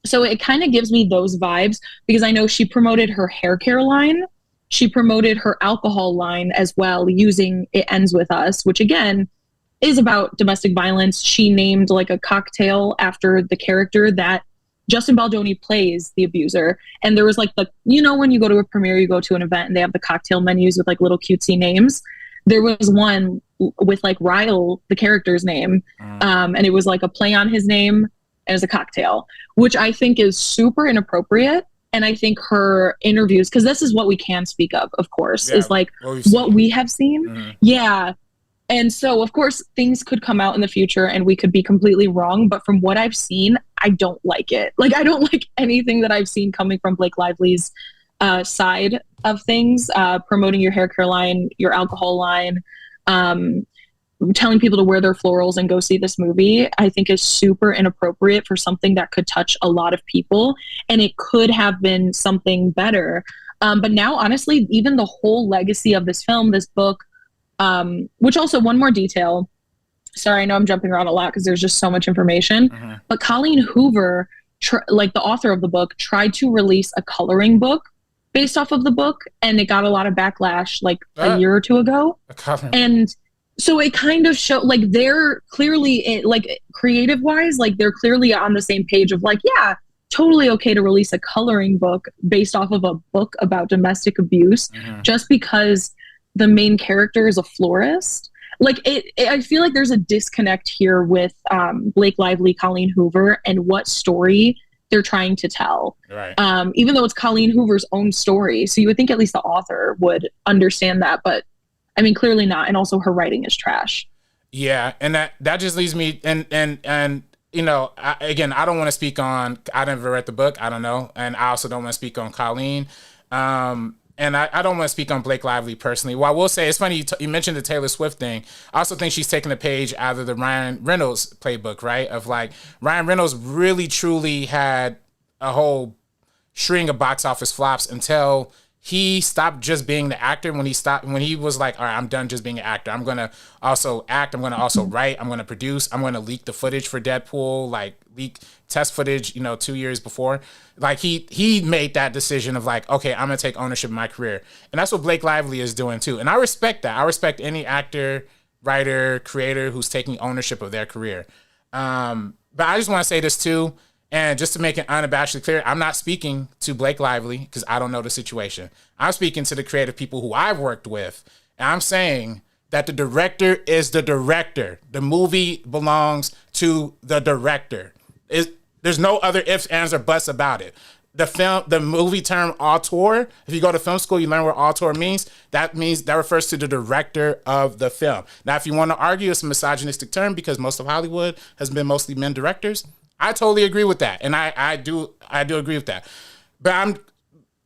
So it kind of gives me those vibes because I know she promoted her hair care line. She promoted her alcohol line as well, using It Ends With Us, which again is about domestic violence. She named like a cocktail after the character that Justin Baldoni plays, the abuser. And there was like when you go to a premiere, you go to an event and they have the cocktail menus with like little cutesy names. There was one with like Ryle, the character's name. And it was like a play on his name as a cocktail, which I think is super inappropriate. And I think her interviews, because this is what we can speak of course, is like what we have seen. Yeah. And so, of course, things could come out in the future and we could be completely wrong. But from what I've seen, I don't like it. Like, I don't like anything that I've seen coming from Blake Lively's side of things, promoting your hair care line, your alcohol line, telling people to wear their florals and go see this movie, I think is super inappropriate for something that could touch a lot of people. And it could have been something better. But now, honestly, even the whole legacy of this film, this book, which also one more detail. Sorry, I know I'm jumping around a lot because there's just so much information. But Colleen Hoover, like the author of the book, tried to release a coloring book based off of the book, and it got a lot of backlash like a year or two ago. And so it kind of showed like they're clearly like creative wise, like they're clearly on the same page of like, yeah, totally okay to release a coloring book based off of a book about domestic abuse just because the main character is a florist. Like I feel like there's a disconnect here with Blake Lively, Colleen Hoover, and what story they're trying to tell. Right. Even though it's Colleen Hoover's own story. So you would think at least the author would understand that, but I mean, clearly not. And also her writing is trash. Yeah. And that just leads me and you know, I don't want to speak on, I never read the book. I don't know. And I also don't want to speak on Colleen. And I don't want to speak on Blake Lively personally. Well, I will say, it's funny, you mentioned the Taylor Swift thing. I also think she's taking a page out of the Ryan Reynolds playbook, right? Of like, Ryan Reynolds really, truly had a whole string of box office flops until he stopped just being the actor. When he was like, all right, I'm done just being an actor. I'm going to also act. I'm going to also write. I'm going to produce. I'm going to leak the footage for Deadpool, like leak test footage, 2 years before. Like he made that decision of like, okay, I'm going to take ownership of my career. And that's what Blake Lively is doing too. And I respect that. I respect any actor, writer, creator who's taking ownership of their career. But I just want to say this too. And just to make it unabashedly clear, I'm not speaking to Blake Lively because I don't know the situation. I'm speaking to the creative people who I've worked with. And I'm saying that the director is the director. The movie belongs to the director. There's no other ifs, ands, or buts about it. The movie term auteur, if you go to film school, you learn what auteur means. That refers to the director of the film. Now, if you want to argue it's a misogynistic term because most of Hollywood has been mostly men directors, I totally agree with that. And I do agree with that. But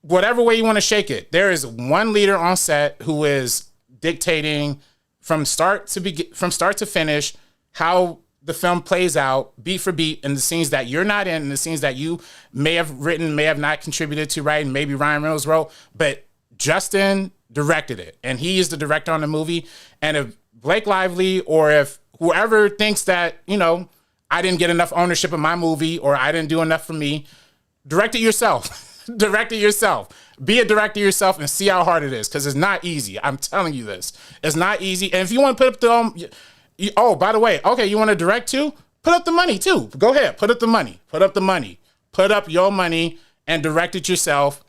whatever way you want to shake it, there is one leader on set who is dictating from start to finish how the film plays out beat for beat, and the scenes that you're not in and the scenes that you may have written, may have not contributed to writing, maybe Ryan Reynolds wrote, but Justin directed it. And he is the director on the movie. And if Blake Lively or if whoever thinks that, I didn't get enough ownership of my movie or I didn't do enough for me, direct it yourself. Direct it yourself. Be a director yourself and see how hard it is, because it's not easy. I'm telling you this. It's not easy. And if you want to put up oh, by the way, okay, you want to direct too? Put up the money too. Go ahead. Put up the money. Put up the money. Put up your money and direct it yourself,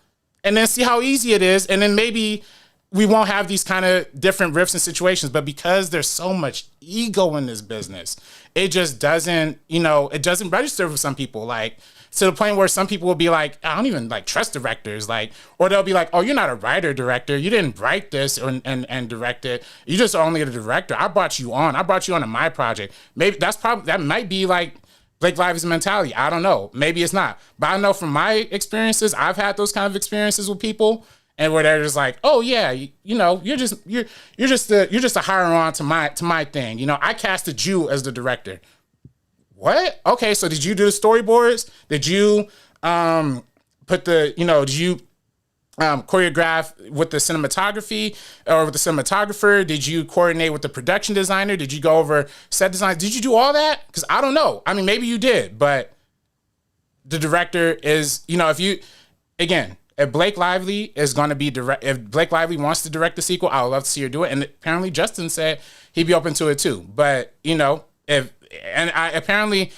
and then see how easy it is. And then maybe we won't have these kind of different rifts and situations. But because there's so much ego in this business, it just doesn't, it doesn't register for some people. Like, to the point where some people will be like, I don't even like trust directors. Like, or they'll be like, oh, you're not a writer director. You didn't write this and direct it. You just only a director. I brought you on to my project. Maybe that might be like Blake Lively's mentality. I don't know. Maybe it's not. But I know from my experiences, I've had those kind of experiences with people, and where they're just like, oh yeah, you're just a hire on to my thing. I casted you as the director. What? Okay, so did you do the storyboards? Did you put the, did you choreograph with the cinematography or with the cinematographer? Did you coordinate with the production designer? Did you go over set design? Did you do all that? Because I don't know. I mean, maybe you did, but the director is, if Blake Lively is going to be if Blake Lively wants to direct the sequel, I would love to see her do it. And apparently Justin said he'd be open to it too. But apparently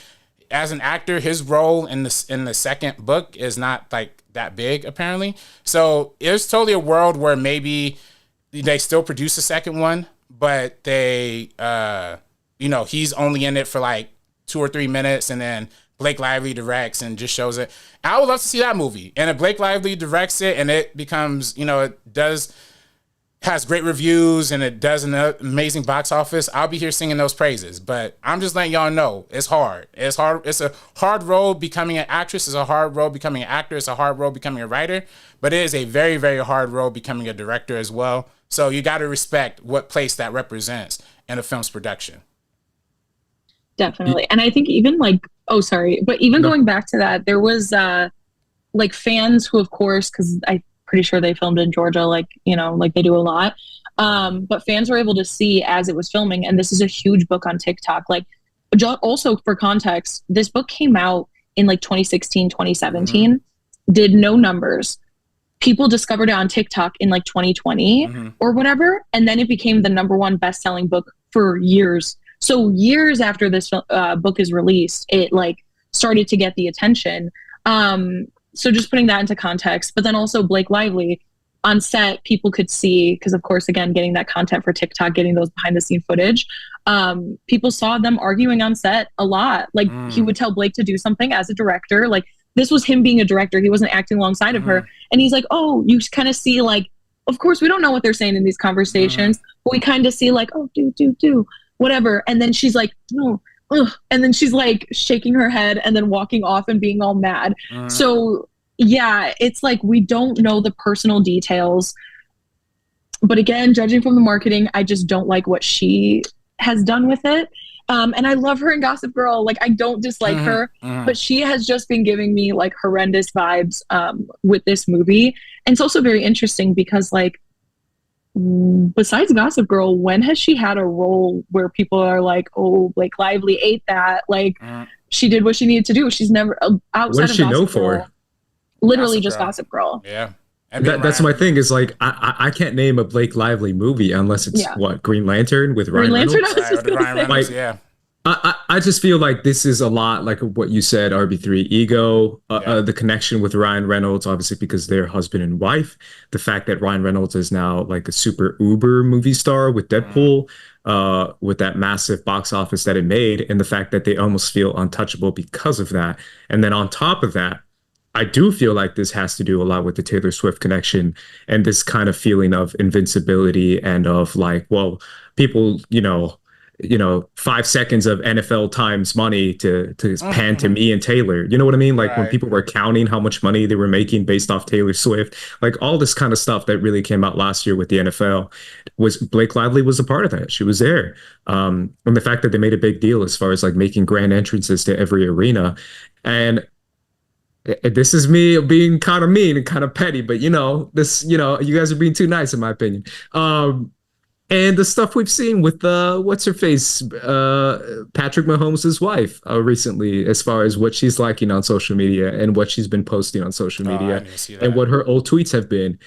as an actor, his role in the second book is not like that big apparently. So it's totally a world where maybe they still produce a second one, but they, he's only in it for like 2 or 3 minutes, and then Blake Lively directs and just shows it. I would love to see that movie. And if Blake Lively directs it and it becomes, has great reviews and it does an amazing box office, I'll be here singing those praises. But I'm just letting y'all know it's hard. It's hard. It's a hard road becoming an actress. It's a hard road becoming an actor. It's a hard road becoming a writer. But it is a very, very hard road becoming a director as well. So you got to respect what place that represents in a film's production. Definitely. And I think even going back to that, there was fans who, of course, because I'm pretty sure they filmed in Georgia, like they do a lot. But fans were able to see as it was filming, and this is a huge book on TikTok. Like, also for context, this book came out in like 2016, 2017, did no numbers. People discovered it on TikTok in like 2020 or whatever, and then it became the #1 best-selling book for years. So years after this book is released, it like started to get the attention. So just putting that into context, but then also Blake Lively on set, people could see, because of course, again, getting that content for TikTok, getting those behind the scene footage, people saw them arguing on set a lot. Like he would tell Blake to do something as a director. Like this was him being a director. He wasn't acting alongside of her. And he's like, oh, you kind of see like, of course, we don't know what they're saying in these conversations, but we kind of see like, oh, do. Whatever. And then she's like, no. Ugh. And then she's like shaking her head and then walking off and being all mad. So yeah, it's like we don't know the personal details. But again, judging from the marketing, I just don't like what she has done with it. And I love her in Gossip Girl. Like I don't dislike her, but she has just been giving me like horrendous vibes with this movie. And it's also very interesting because like, besides Gossip Girl, when has she had a role where people are like, oh, Blake Lively ate that? Like, she did what she needed to do. She's never outside what is of she Gossip known Girl, for? literally Gossip just Girl. Gossip Girl. Yeah. That's my thing is like, I can't name a Blake Lively movie unless it's Green Lantern with Ryan Lantern, Reynolds? I was just gonna say. Yeah. I just feel like this is a lot like what you said, RB3 ego, the connection with Ryan Reynolds, obviously because they're husband and wife. The fact that Ryan Reynolds is now like a super uber movie star with Deadpool, with that massive box office that it made, and the fact that they almost feel untouchable because of that. And then on top of that, I do feel like this has to do a lot with the Taylor Swift connection and this kind of feeling of invincibility and of like, well, people, 5 seconds of NFL times money to pan to me and Taylor. You know what I mean? Like when people were counting how much money they were making based off Taylor Swift, like all this kind of stuff that really came out last year with the NFL was Blake Lively was a part of that. She was there. And the fact that they made a big deal as far as like making grand entrances to every arena. And this is me being kind of mean and kind of petty, but you guys are being too nice in my opinion. And the stuff we've seen with what's her face, Patrick Mahomes' wife recently, as far as what she's liking on social media and what she's been posting on social media and what her old tweets have been.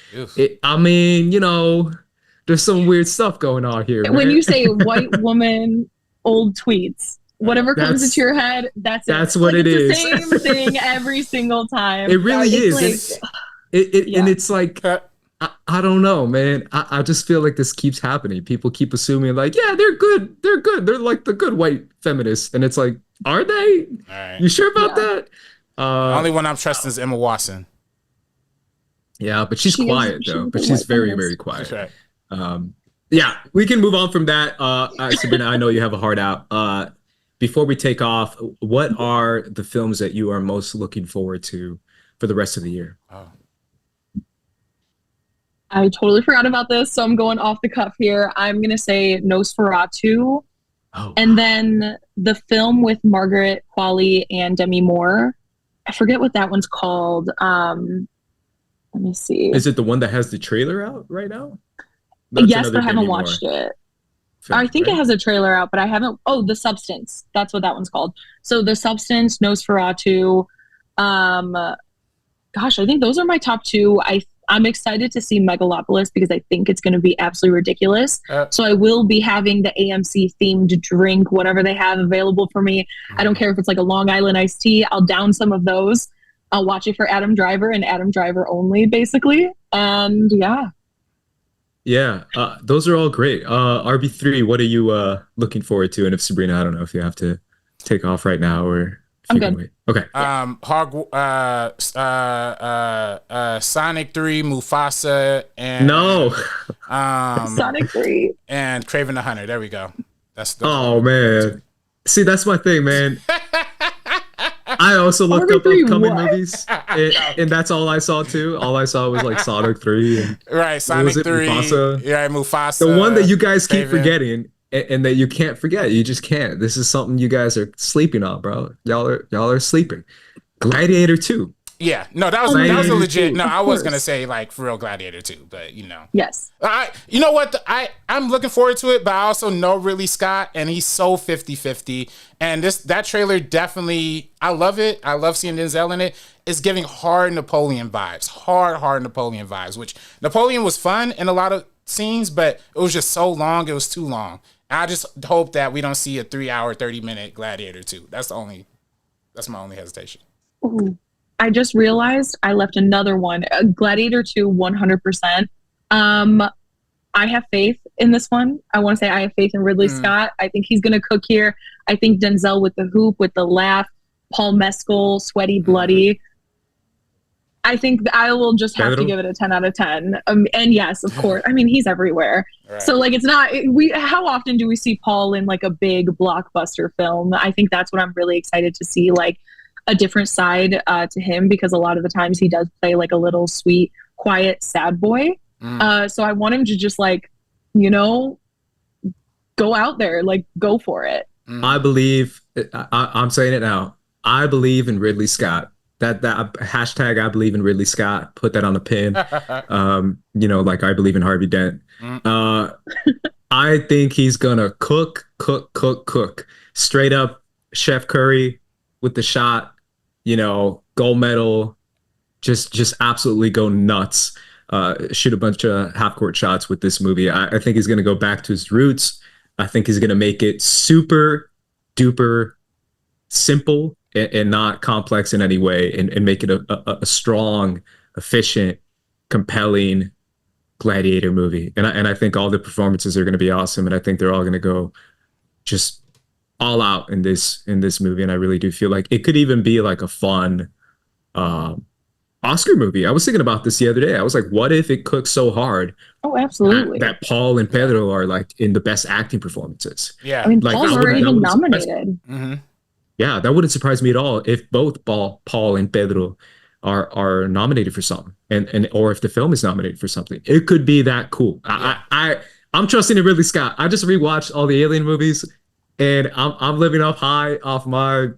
There's some weird stuff going on here. When man. you say white woman, old tweets, whatever comes into your head, that's it. That's what like, it is. The same thing every single time. It really is. Like, and it's like, I don't know, man. I just feel like this keeps happening. People keep assuming like, yeah, they're good. They're good. They're like the good white feminists. And it's like, are they? Right. You sure about that? The only one I'm trusting is Emma Watson. Yeah, but she's quiet though. But she's very, very quiet. Right. Yeah, we can move on from that. Sabrina, I know you have a heart out. Before we take off, what are the films that you are most looking forward to for the rest of the year? I totally forgot about this, so I'm going off the cuff here. I'm going to say Nosferatu. And then the film with Margaret Qualley and Demi Moore. I forget what that one's called. Let me see. Is it the one that has the trailer out right now? Yes, but I haven't watched it. I think it has a trailer out, but I haven't. Oh, The Substance. That's what that one's called. So The Substance, Nosferatu. Gosh, I think those are my top two. I'm excited to see Megalopolis because I think it's going to be absolutely ridiculous. So I will be having the AMC themed drink, whatever they have available for me. I don't care if it's like a Long Island iced tea. I'll down some of those. I'll watch it for Adam Driver and Adam Driver only, basically. And yeah. Yeah, those are all great. RB3, what are you looking forward to? And if Sabrina, I don't know if you have to take off right now or if I'm you can good. wait. Okay. Sonic 3, Mufasa, and No. Sonic 3. and Kraven the Hunter. There we go. Oh man. See, that's my thing, man. I also looked up RB3 upcoming what? movies, and that's all I saw too. All I saw was like Sonic 3 and Right, Sonic 3. Mufasa? Yeah, Mufasa. The one that you guys keep Kraven. forgetting and that you can't forget. You just can't. This is something you guys are sleeping on, bro. Y'all are sleeping. Gladiator 2. Yeah, no, that was a legit. No, I was gonna say like for real Gladiator 2, but you know. Yes. You know what? I'm looking forward to it, but I also know Ridley Scott, and he's so 50-50. And that trailer definitely, I love it. I love seeing Denzel in it. It's giving hard Napoleon vibes, hard Napoleon vibes. Which Napoleon was fun in a lot of scenes, but it was just so long. It was too long. I just hope that we don't see a 3-hour, 30-minute Gladiator 2. That's my only hesitation. Ooh. I just realized I left another one. Gladiator 2, 100%. I have faith in this one. I want to say I have faith in Ridley Scott. I think he's going to cook here. I think Denzel with the hoop, with the laugh, Paul Mescal, sweaty, bloody. I think I will just have to give it a 10 out of 10. And yes, of course. I mean, he's everywhere. Right. So like, it's not, how often do we see Paul in like a big blockbuster film? I think that's what I'm really excited to see. Like, a different side to him, because a lot of the times he does play like a little sweet, quiet, sad boy. So I want him to just like, go out there, like go for it. I believe, I'm saying it now. I believe in Ridley Scott. That hashtag I believe in Ridley Scott. Put that on a pin. Like I believe in Harvey Dent. I think he's gonna cook. Straight up Chef Curry with the shot. Gold medal, just absolutely go nuts. Shoot a bunch of half-court shots with this movie. I think he's going to go back to his roots. I think he's going to make it super duper simple and not complex in any way, and make it a strong, efficient, compelling gladiator movie. And I think all the performances are going to be awesome, and I think they're all going to go just all out in this movie. And I really do feel like it could even be like a fun Oscar movie. I was thinking about this the other day. I was like, what if it cooks so hard? Oh, absolutely. That Paul and Pedro are like in the best acting performances. Yeah. I mean, like, Paul's already been nominated. Yeah, that wouldn't surprise me at all if both Paul and Pedro are nominated for something, and or if the film is nominated for something. It could be that cool. Yeah. I'm trusting in Ridley Scott. I just rewatched all the Alien movies. And I'm living up high off my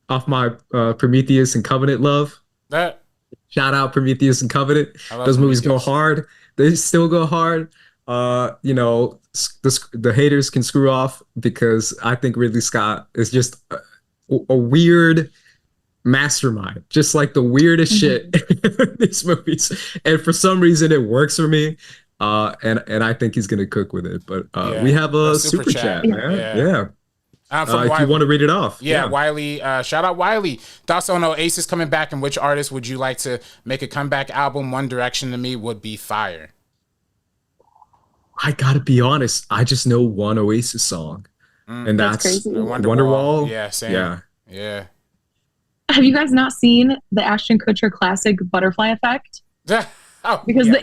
Prometheus and Covenant love. Shout out Prometheus and Covenant. Those movies go hard. They still go hard. The haters can screw off, because I think Ridley Scott is just a weird mastermind, just like the weirdest shit in these movies. And for some reason, it works for me. And I think he's gonna cook with it. But we have a super chat, man. Yeah. If you want to read it off. Yeah, Wiley. Shout out Wiley. Thoughts on Oasis coming back, and which artist would you like to make a comeback album? One Direction to me would be fire. I gotta be honest. I just know one Oasis song, and that's Wonderwall. Yeah, same. Yeah. Have you guys not seen the Ashton Kutcher classic Butterfly Effect? Because the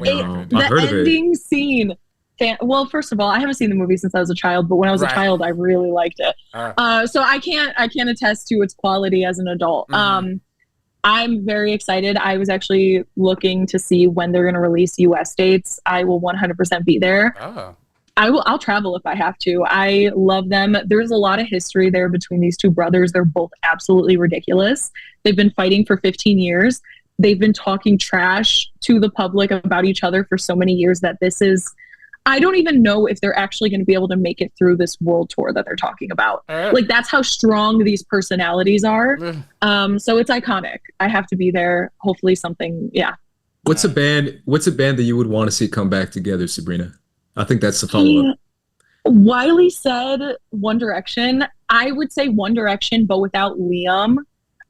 ending scene. Well, first of all, I haven't seen the movie since I was a child, but when I was a child, I really liked it. So I can't attest to its quality as an adult. I'm very excited. I was actually looking to see when they're going to release US dates. I will 100% be there. I'll travel if I have to. I love them. There's a lot of history there between these two brothers. They're both absolutely ridiculous. They've been fighting for 15 years. They've been talking trash to the public about each other for so many years that I don't even know if they're actually going to be able to make it through this world tour that they're talking about. Like, that's how strong these personalities are. So it's iconic. I have to be there. Hopefully something, yeah. What's a band that you would want to see come back together, Sabrina? I think that's the follow-up. Wiley said One Direction. I would say One Direction, but without Liam.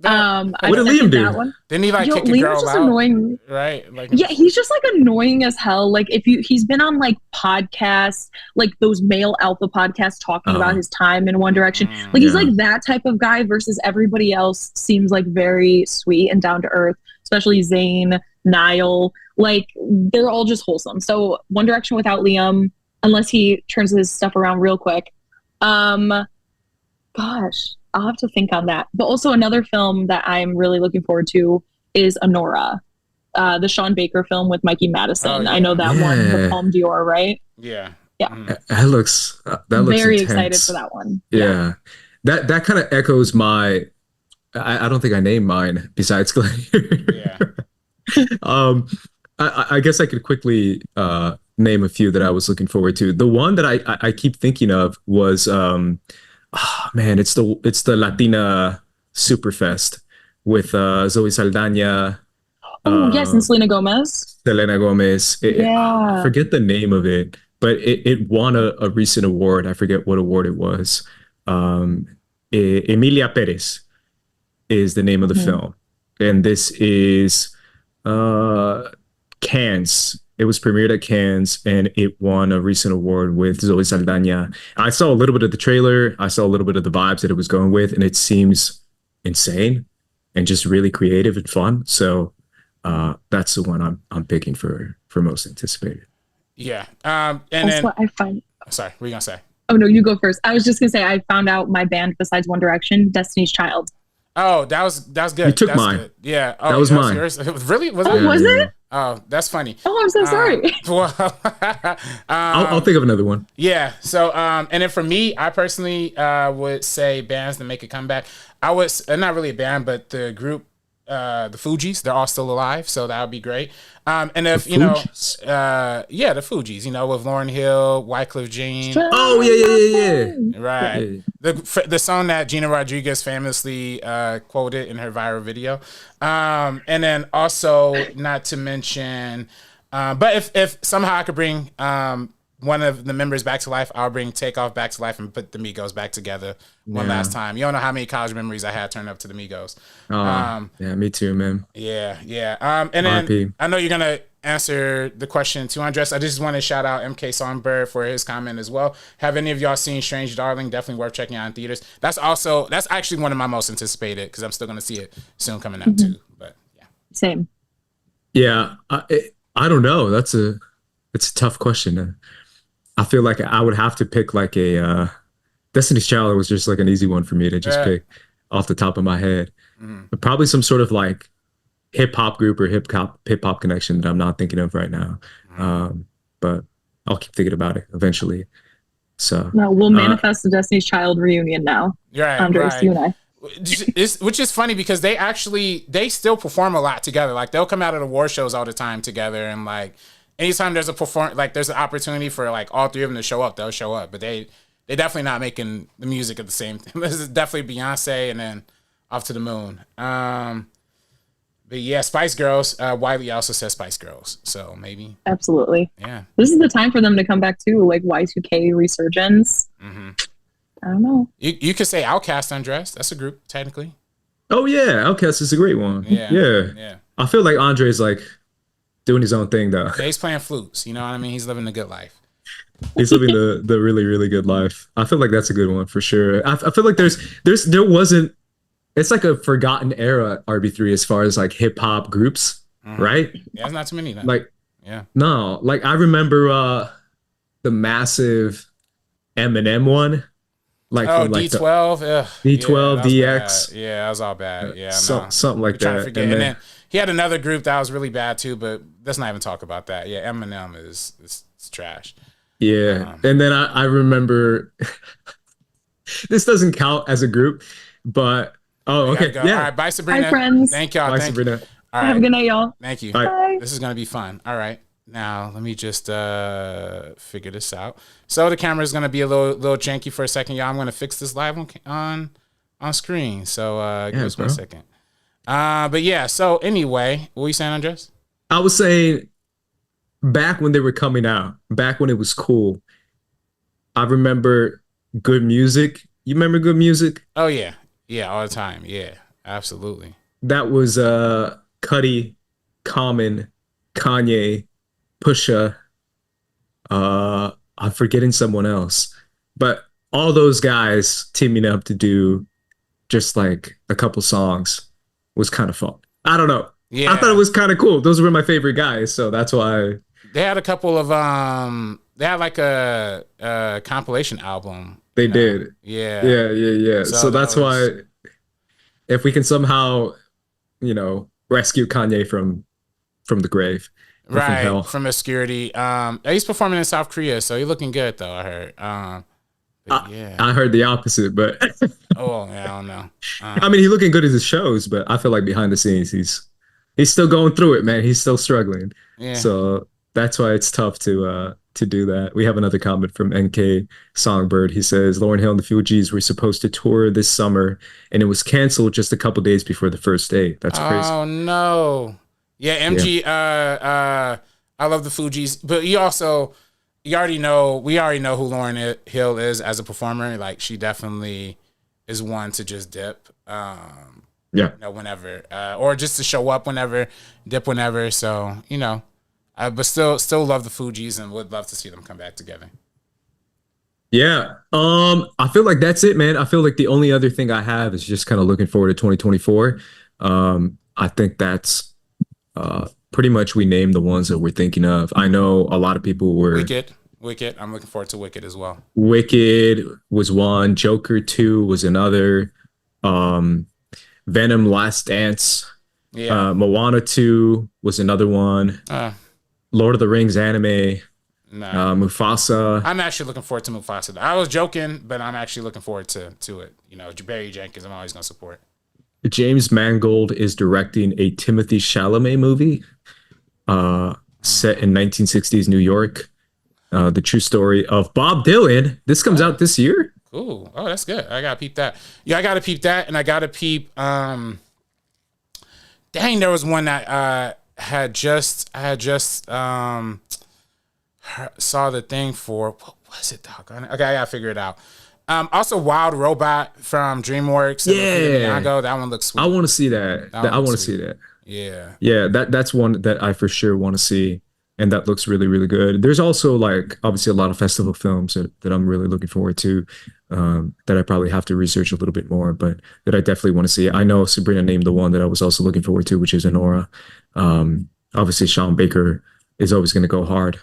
What did Liam do? One. Didn't he like kick a Liam's girl just out? Annoying. Right? Like, yeah, he's just like annoying as hell. Like he's been on like podcasts, like those male alpha podcasts talking about his time in One Direction. Like he's like that type of guy versus everybody else seems like very sweet and down to earth, especially Zayn, Niall. Like they're all just wholesome. So One Direction without Liam, unless he turns his stuff around real quick. Gosh, I'll have to think on that. But also another film that I'm really looking forward to is Honora, the Sean Baker film with Mikey Madison. Oh, yeah. I know that one, the Palme d'Or, right? Yeah. Yeah. That looks very intense. excited for that one. Yeah. That kind of echoes my. I don't think I named mine besides Gladiator. Yeah. I guess I could quickly name a few that I was looking forward to. The one that I keep thinking of was it's the Latina Superfest with Zoe Saldana. Yes, and Selena Gomez. I forget the name of it, but it won a recent award. I forget what award it was. Emilia Perez is the name of the film, and this is Cannes. It was premiered at Cannes, and it won a recent award with Zoe Saldana. I saw a little bit of the trailer. I saw a little bit of the vibes that it was going with, and it seems insane and just really creative and fun. So that's the one I'm picking for most anticipated. Yeah. That's what I find. Sorry, what are you gonna say? Oh no, you go first. I was just gonna say I found out my band besides One Direction, Destiny's Child. Oh, that was good. You took that's mine. Good. Yeah. Oh, that was mine. Yours? Really? Was it? Oh, that's funny. Oh, I'm so sorry. Well, I'll think of another one. Yeah. So, and then for me, I personally would say bands that make a comeback. I was not really a band, but the group, the Fugees. They're all still alive, so that would be great. And if the Fugees, with Lauryn Hill, Wyclef Jean. Oh yeah. Right. Yeah. The song that Gina Rodriguez famously quoted in her viral video. And then also, not to mention, but if somehow I could bring one of the members back to life, I'll bring Takeoff back to life and put the Migos back together one last time. You don't know how many college memories I had turning up to the Migos. Yeah, me too, man. Yeah. And then RP. I know you're going to answer the question to Andres. I just want to shout out MK Songbird for his comment as well. Have any of y'all seen Strange Darling? Definitely worth checking out in theaters. That's actually one of my most anticipated because I'm still going to see it soon coming out too. But yeah. Same. Yeah, I don't know. It's a tough question. I feel like I would have to pick like a Destiny's Child was just like an easy one for me to just pick off the top of my head. But probably some sort of like hip hop group or hip hop connection that I'm not thinking of right now. But I'll keep thinking about it eventually. So no, we'll manifest the Destiny's Child reunion now. Right, Andres, you and I. Which is funny because they still perform a lot together. Like they'll come out at award shows all the time together, and like anytime there's there's an opportunity for like all three of them to show up, they'll show up. But they definitely not making the music at the same time. This is definitely Beyonce and then Off to the Moon. But yeah, Spice Girls. Wiley also says Spice Girls, so maybe. Absolutely. Yeah. This is the time for them to come back too, like Y2K resurgence. I don't know. You could say Outkast Undressed. That's a group technically. Oh yeah, Outkast is a great one. Yeah. I feel like Andre's like doing his own thing though. Yeah, he's playing flutes. You know what I mean? He's living a good life. He's living the really, really good life. I feel like that's a good one for sure. I feel like there wasn't. It's like a forgotten era RB3 as far as like hip hop groups, right? Yeah, there's not too many. No, like I remember the massive Eminem one. Like from, like, D12, D12, yeah, DX. Yeah, that was all bad. Yeah, something like that. And then he had another group that was really bad too, but let's not even talk about that. Yeah, Eminem is trash. Yeah. And then I remember this doesn't count as a group, but oh, okay. Go. Yeah. All right. Bye, Sabrina. Bye, friends. Thank y'all. Bye, Thank Sabrina. you. All right. Have a good night, y'all. Thank you. Bye. This is going to be fun. All right. Now, let me just figure this out. So the camera is going to be a little janky for a second, y'all. I'm going to fix this live on screen. So give us 1 second. But yeah, so anyway, what were you saying, Andres? I was saying back when they were coming out, back when it was cool, I remember Good Music. You remember Good Music? Oh, yeah. Yeah, all the time. Yeah, absolutely. That was Cudi, Common, Kanye, Pusha. I'm forgetting someone else. But all those guys teaming up to do just like a couple songs was kind of fun. I don't know. Yeah. I thought it was kind of cool. Those were my favorite guys, so that's why. They had a couple of they had like a compilation album. They did. Yeah. So that's why if we can somehow, rescue Kanye from the grave. Right, from obscurity. He's performing in South Korea, so he's looking good though, I heard. Yeah. I heard the opposite, but oh, yeah, I don't know. I mean, he's looking good at his shows, but I feel like behind the scenes, he's still going through it, man. He's still struggling. Yeah. So that's why it's tough to do that. We have another comment from NK Songbird. He says, Lauryn Hill and the Fugees were supposed to tour this summer, and it was canceled just a couple days before the first day. That's crazy. Oh, no. Yeah, MG, I love the Fugees, but we already know who Lauryn Hill is as a performer. Like, she definitely is one to just dip. Whenever, or just to show up whenever, dip whenever. So, but still love the Fugees and would love to see them come back together. Yeah. I feel like that's it, man. I feel like the only other thing I have is just kind of looking forward to 2024. I think that's pretty much we named the ones that we're thinking of. I know a lot of people were Wicked. I'm looking forward to Wicked as well. Wicked was one. Joker 2 was another. Venom Last Dance. Yeah. Moana 2 was another one. Lord of the Rings anime. Mufasa. I'm actually looking forward to Mufasa. I was joking, but I'm actually looking forward to it. Barry Jenkins, I'm always going to support. James Mangold is directing a Timothée Chalamet movie set in 1960s New York. The true story of Bob Dylan. This comes out this year. Cool. Oh, that's good. I got to peep that. Yeah, I got to peep that. And I got to peep. Dang, there was one that I had just saw the thing for. What was it, doggone it? Okay, I got to figure it out. Also, Wild Robot from DreamWorks. Yeah. That one looks sweet. I want to see that. I want to see that. Yeah. Yeah, that's one that I for sure want to see. And that looks really, really good. There's also obviously a lot of festival films that I'm really looking forward to that I probably have to research a little bit more, but that I definitely want to see. I know Sabrina named the one that I was also looking forward to, which is Anora. Obviously, Sean Baker is always going to go hard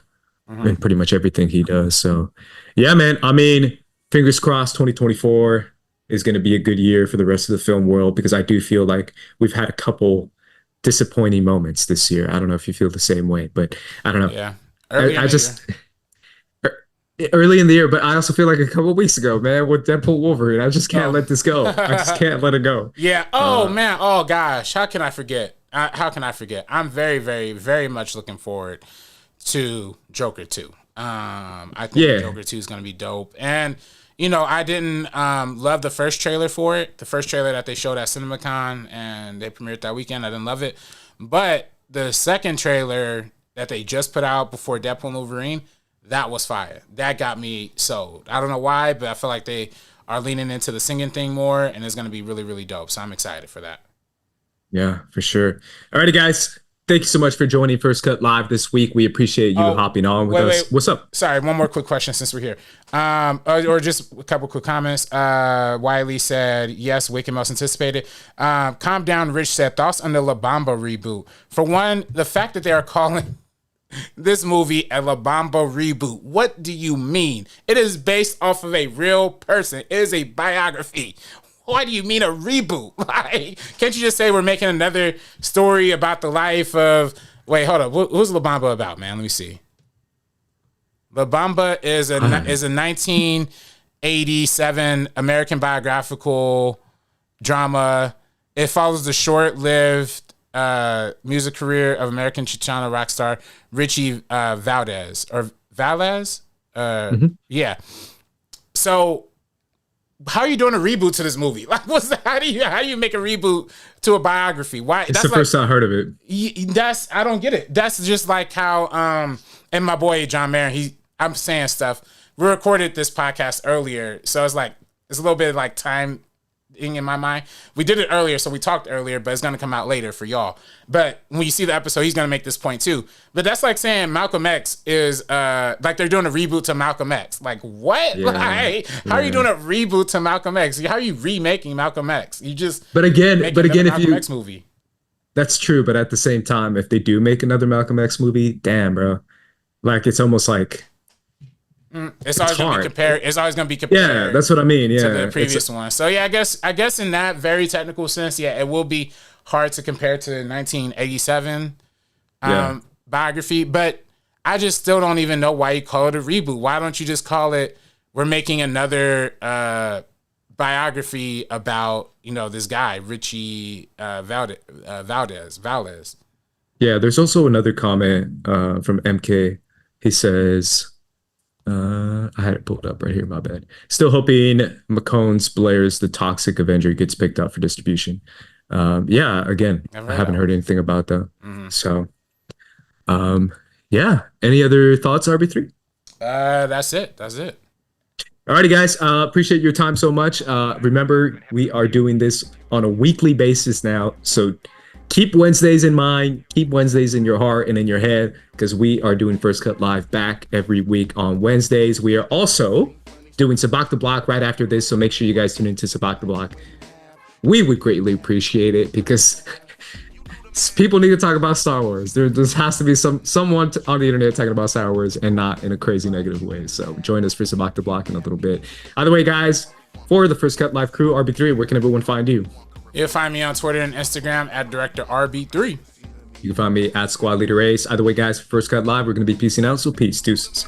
in pretty much everything he does. So, yeah, man. I mean, fingers crossed 2024 is going to be a good year for the rest of the film world, because I do feel like we've had a couple disappointing moments this year. I don't know if you feel the same way, but I don't know. Yeah. Early in the year, but I also feel like a couple of weeks ago, man, with Deadpool Wolverine, I just can't let this go. I just can't let it go. Yeah. Oh, man. Oh, gosh. How can I forget? I'm very, very, very much looking forward to Joker 2. I think Joker 2 is going to be dope. And, I didn't love the first trailer for it. The first trailer that they showed at CinemaCon and they premiered that weekend. I didn't love it. But the second trailer that they just put out before Deadpool and Wolverine, that was fire. That got me sold. I don't know why, but I feel like they are leaning into the singing thing more, and it's going to be really, really dope. So I'm excited for that. Yeah, for sure. All righty, guys. Thank you so much for joining First Cut Live this week. We appreciate you hopping on with us. What's up? Sorry, one more quick question since we're here. Or just a couple quick comments. Wiley said, yes, Wicked most anticipated. Calm Down Rich said, thoughts on the La Bamba reboot. For one, the fact that they are calling this movie a La Bamba reboot. What do you mean? It is based off of a real person. It is a biography. Why do you mean a reboot? Like, can't you just say we're making another story about the life of... Wait, hold up. Who's La Bamba about, man? Let me see. La Bamba is a 1987 American biographical drama. It follows the short-lived music career of American Chicano rock star Richie Valdez. Yeah. So, how are you doing a reboot to this movie? Like, how do you make a reboot to a biography? Why? It's the first time I heard of it. I don't get it. That's just like how and my boy John Mayer, I'm saying stuff. We recorded this podcast earlier, so it's a little bit of like time in my mind. We did it earlier, so we talked earlier, but it's gonna come out later for y'all. But when you see the episode, he's gonna make this point too. But that's like saying Malcolm X is like they're doing a reboot to Malcolm X. Like what? Yeah, like, how are you doing a reboot to Malcolm X? How are you remaking Malcolm X? You just if Malcolm X movie. That's true, but at the same time, if they do make another Malcolm X movie, damn, bro, like it's almost like. It's always going to be compared. It's always going to be compared. Yeah, that's what I mean. Yeah, to the previous one. So yeah, I guess in that very technical sense, yeah, it will be hard to compare to the 1987 biography. But I just still don't even know why you call it a reboot. Why don't you just call it? We're making another biography about this guy Richie Valdez. Yeah, there's also another comment from MK. He says. I had it pulled up right here. My bad. Still hoping McCone's Blair's The Toxic Avenger gets picked up for distribution. Yeah, again, I haven't heard anything about that. Mm-hmm. So, yeah. Any other thoughts, RB3? That's it. Alrighty, guys. Appreciate your time so much. Remember, we are doing this on a weekly basis now. So keep Wednesdays in mind, keep Wednesdays in your heart and in your head, because we are doing First Cut Live back every week on Wednesdays. We are also doing Sabak the Block right after this, so make sure you guys tune into Sabak the Block. We would greatly appreciate it, because people need to talk about Star Wars. There has to be someone on the internet talking about Star Wars, and not in a crazy negative way. So join us for Sabak the Block in a little bit. Either way, guys, for the First Cut Live crew, RB3, where can everyone find you? You'll find me on Twitter and Instagram at DirectorRB3. You can find me at Squad Leader Ace. Either way, guys, First Cut Live, we're going to be peacing out, so peace, deuces.